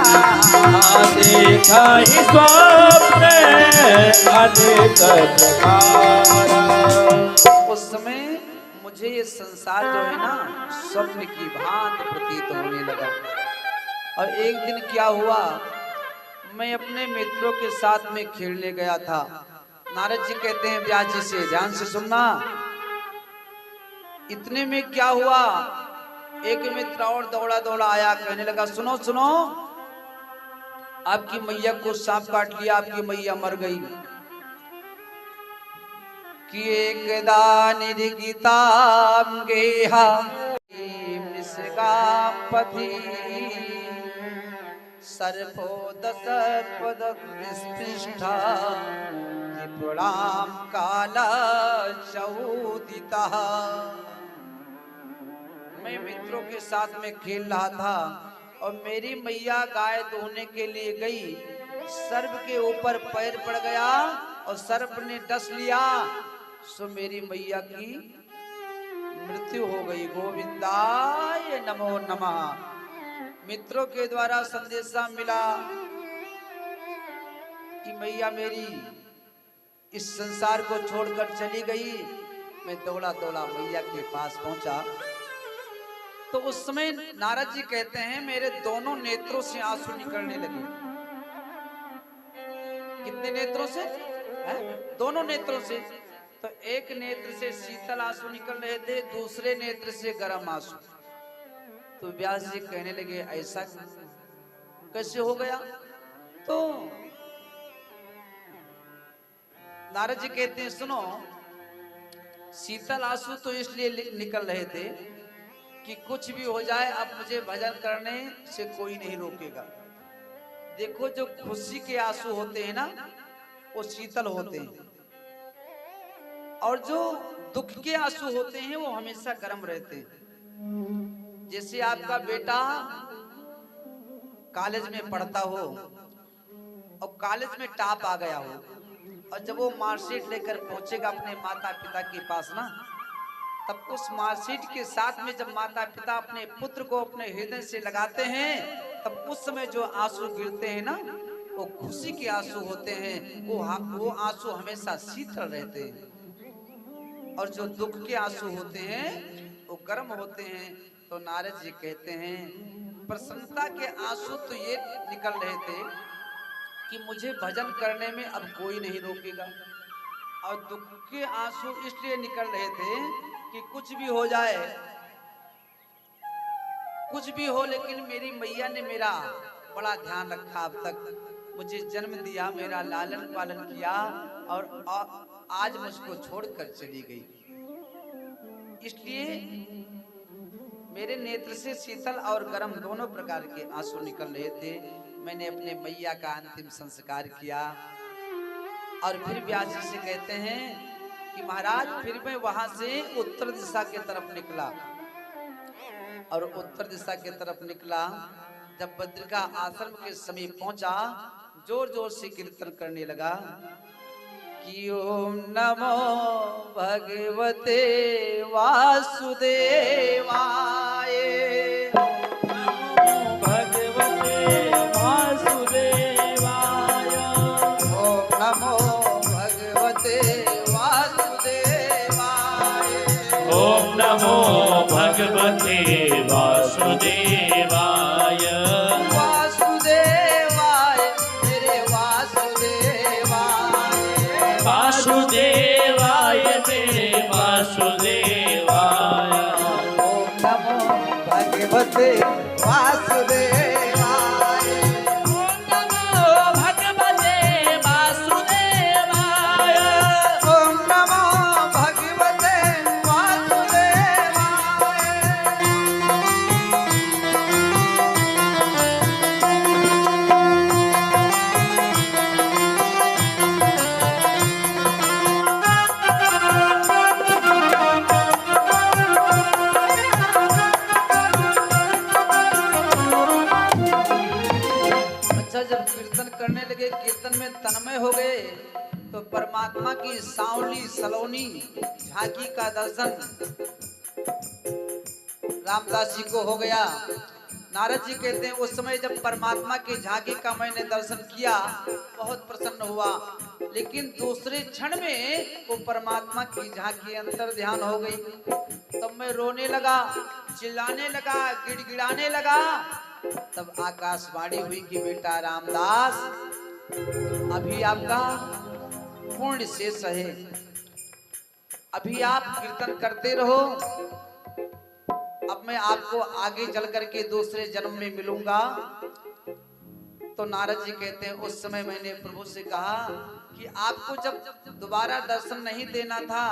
देखा ही स्वप्न अनेक प्रकारा। उस समय मुझे ये संसार जो है ना स्वप्न की भांति प्रतीत होने लगा। और एक दिन क्या हुआ, मैं अपने मित्रों के साथ में खेलने गया था। नारद जी कहते हैं व्यास जी से, ध्यान से सुनना। इतने में क्या हुआ, एक मित्र और दौड़ा दौड़ा आया, कहने लगा सुनो सुनो आपकी मैया को सांप काट लिया, आपकी मैया मर गई। कि एकदा निर्गितां गेहा निष्गां पथि सर्पोदसर्पदस्पृष्टा त्रिपुरां कालचौदितः। मैं मित्रों के साथ में खेल रहा था और मेरी मैया गाय दोहने के लिए गई, सर्प के ऊपर पैर पड़ गया और सर्प ने डस लिया, सो मेरी मैया की मृत्यु हो गई। गोविंदाय नमो नमः। मित्रों के द्वारा संदेशा मिला कि मैया मेरी इस संसार को छोड़कर चली गई। मैं दौड़ा दौड़ा मैया के पास पहुंचा तो उस समय नारद जी कहते हैं मेरे दोनों नेत्रों से आंसू निकलने लगे। कितने नेत्रों से? दोनों नेत्रों से। तो एक नेत्र से शीतल आंसू निकल रहे थे, दूसरे नेत्र से गर्म आंसू। तो व्यास जी कहने लगे ऐसा कैसे हो गया? तो नारद जी कहते हैं सुनो, शीतल आंसू तो इसलिए निकल रहे थे कि कुछ भी हो जाए अब मुझे भजन करने से कोई नहीं रोकेगा। देखो जो खुशी के आंसू होते हैं ना वो शीतल होते हैं, और जो दुख के आंसू होते हैं वो हमेशा गर्म रहते हैं। जैसे आपका बेटा कॉलेज में पढ़ता हो और कॉलेज में टॉप आ गया हो, और जब वो मार्कशीट लेकर पहुंचेगा अपने माता पिता के पास ना, तब उस मार्कशीट के साथ में जब माता पिता अपने पुत्र को अपने हृदय से लगाते हैं, तब उस समय जो आंसू गिरते हैं ना वो खुशी के आंसू होते हैं। वो आंसू हमेशा शीतल रहते हैं, और जो दुख के आंसू होते हैं वो गर्म होते हैं। तो नारद जी कहते हैं प्रसन्नता के आंसू तो ये निकल रहे थे कि मुझे भजन करने में अब कोई नहीं रोकेगा, और दुख के आंसू इसलिए निकल रहे थे कि कुछ भी हो जाए, कुछ भी हो, लेकिन मेरी मैया ने मेरा बड़ा ध्यान रखा, अब तक मुझे जन्म दिया, मेरा लालन पालन किया, और आज मुझको छोड़कर चली गई। इसलिए मेरे नेत्र से शीतल और गर्म दोनों प्रकार के आंसू निकल रहे थे। मैंने अपने मैया का अंतिम संस्कार किया और फिर व्यास जी से कहते हैं कि महाराज फिर मैं वहां से उत्तर दिशा की तरफ निकला, और उत्तर दिशा की तरफ निकला जब बद्रिका आश्रम के समीप पहुंचा, जोर जोर से कीर्तन करने लगा कि ओम नमो भगवते वासुदेवाय, भगवते वासुदेवाय, ओम नमो भगवते वासुदेवाय, ओम नमो भगवते वासुदेवाय, वासुदेवाय मेरे वासुदेवाय, वासुदेवाय मेरे वासुदेवाय, ओम नमो भगवते वासुदेवाय, ओम नमो भगवते वासुदेवाय, ओम नमो भगवते वासुदेवाय। अच्छा, जब कीर्तन करने लगे, कीर्तन में तन्मय हो गए, तो परमात्मा की सांवली सलोनी झांकी का दर्शन रामदास जी को हो गया। नारद जी कहते हैं उस समय जब परमात्मा की झांकी का मैंने दर्शन किया बहुत प्रसन्न हुआ, लेकिन दूसरे क्षण में वो परमात्मा की झांकी अंतर ध्यान हो गई। तब मैं रोने लगा, चिल्लाने लगा, गिड़गिड़ाने लगा। तब आकाशवाणी हुई कि बेटा रामदास अभी आपका पूर्ण शेष है, अभी आप कीर्तन करते रहो, अब मैं आपको आगे चल करके दूसरे जन्म में मिलूंगा। तो नारद जी कहते हैं उस समय मैंने प्रभु से कहा कि आपको जब दोबारा दर्शन नहीं देना था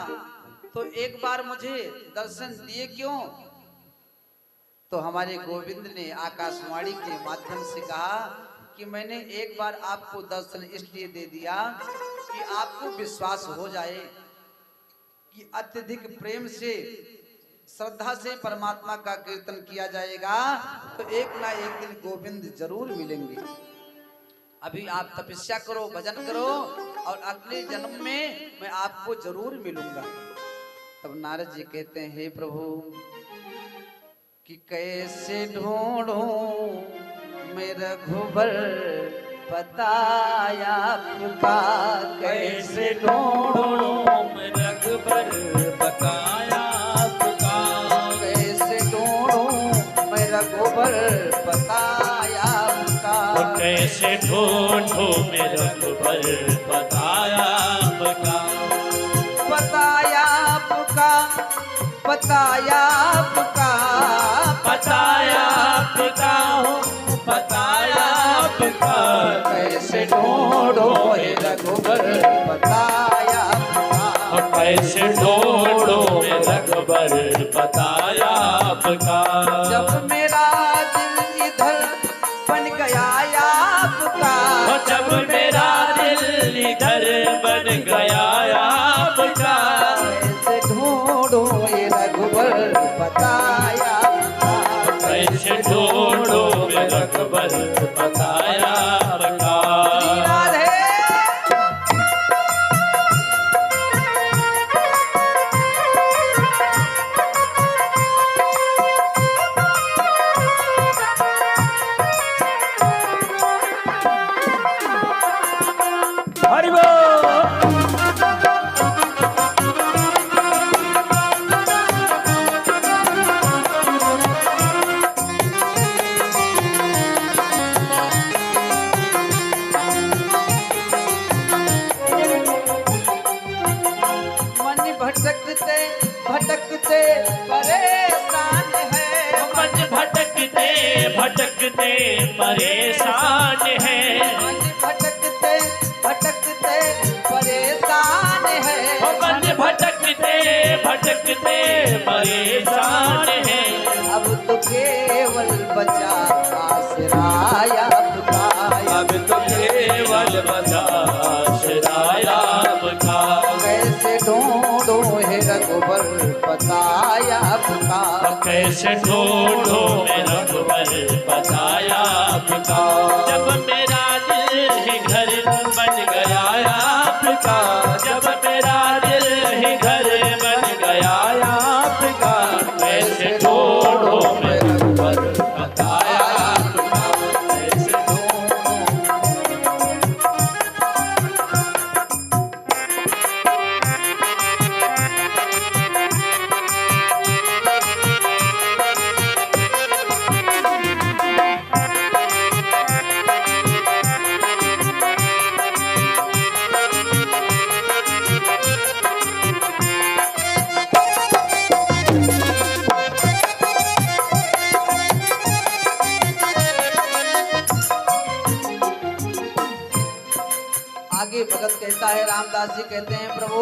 तो एक बार मुझे दर्शन दिए क्यों? तो हमारे गोविंद ने आकाशवाणी के माध्यम से कहा कि मैंने एक बार आपको दर्शन इसलिए दे दिया कि आपको विश्वास हो जाए कि अत्यधिक प्रेम से श्रद्धा से परमात्मा का कीर्तन किया जाएगा तो एक ना एक दिन गोविंद जरूर मिलेंगे। अभी आप तपस्या करो, भजन करो और अगले जन्म में मैं आपको जरूर मिलूंगा। तब नारद जी कहते हैं हे प्रभु कि कैसे ढूंढूं मेरा रघुबर बताया आपका, कैसे ढूंढूं मेरा रघुबर बताया आपका, कैसे ढूंढूं मेरा रघुबर बताया आपका, कैसे ढूंढूं मेरा रघुबर बताया आपका, बताया आपका, बताया आपका, बताया आपका हूँ, बताया आपका, कैसे ढूंढो हे रघुबर बताया आपका, कैसे ढूंढो मेरा रघुबर बताया आपका, जब मेरा दिल इधर बन गया आपका, जब मेरा दिल इधर बन गया आपका, कैसे ढूंढो हे रघुबर बताया आपका, कैसे ढूंढो मेरा रघुबर बताया आपका। राधे हरि बोल। मन भटकते भटकते परेशान है, मन भटकते भटकते परेशान है, मन भटकते भटकते परेशान है, मन भटकते भटकते परेशान है, अब तो केवल बचा आसराय आपका, अब तो केवल बचा आश्रय आपका, कैसे ढूंढो हे रघुबर बताया आपका, कैसे ढूंढो मेरा रघुबर बताया आपका, जब मेरा दिल ही घर बन गया आपका, जब मेरा दिल ही घर बन गया आपका, कैसे ढूंढो मेरा रघुबर बताया आपका, कैसे आगे भगत कहता है, रामदास जी कहते हैं प्रभु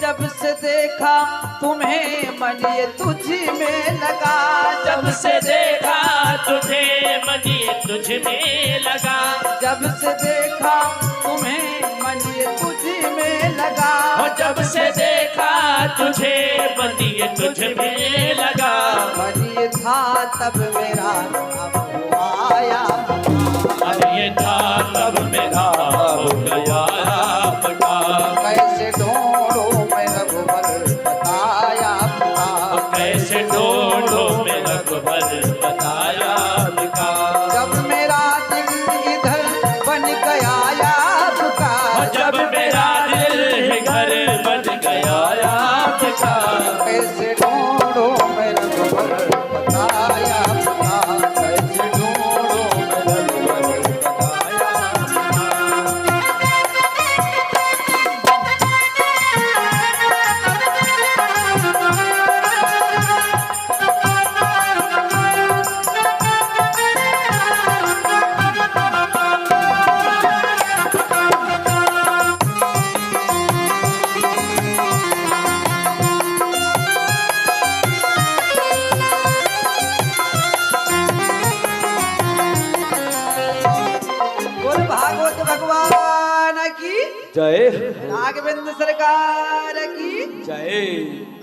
जब से देखा तुम्हें मन ये तुझ में लगा, जब से देखा तुझे मन ये तुझ में लगा, जब से देखा तुम्हें मन ये तुझ में लगा, और जब से देखा तुझे मन ये तुझ में लगा, मन ये था तब मेरा अब आया, मन ये था तब मेरा हो गया आपका, कैसे ढूंढो मैं रघुबर बताया आपका, कैसे ढूंढो मेरा रघुबर बताया आपका, जब मेरा दिल इधर बन गया आपका, और जब मेरा दिल ही घर बन गया आपका, कैसे ढूंढो मैं रघुबर बताया आपका, कैसे ढूंढो मैं रघुबर बताया आपका। जय नागविंद सरकार की जय।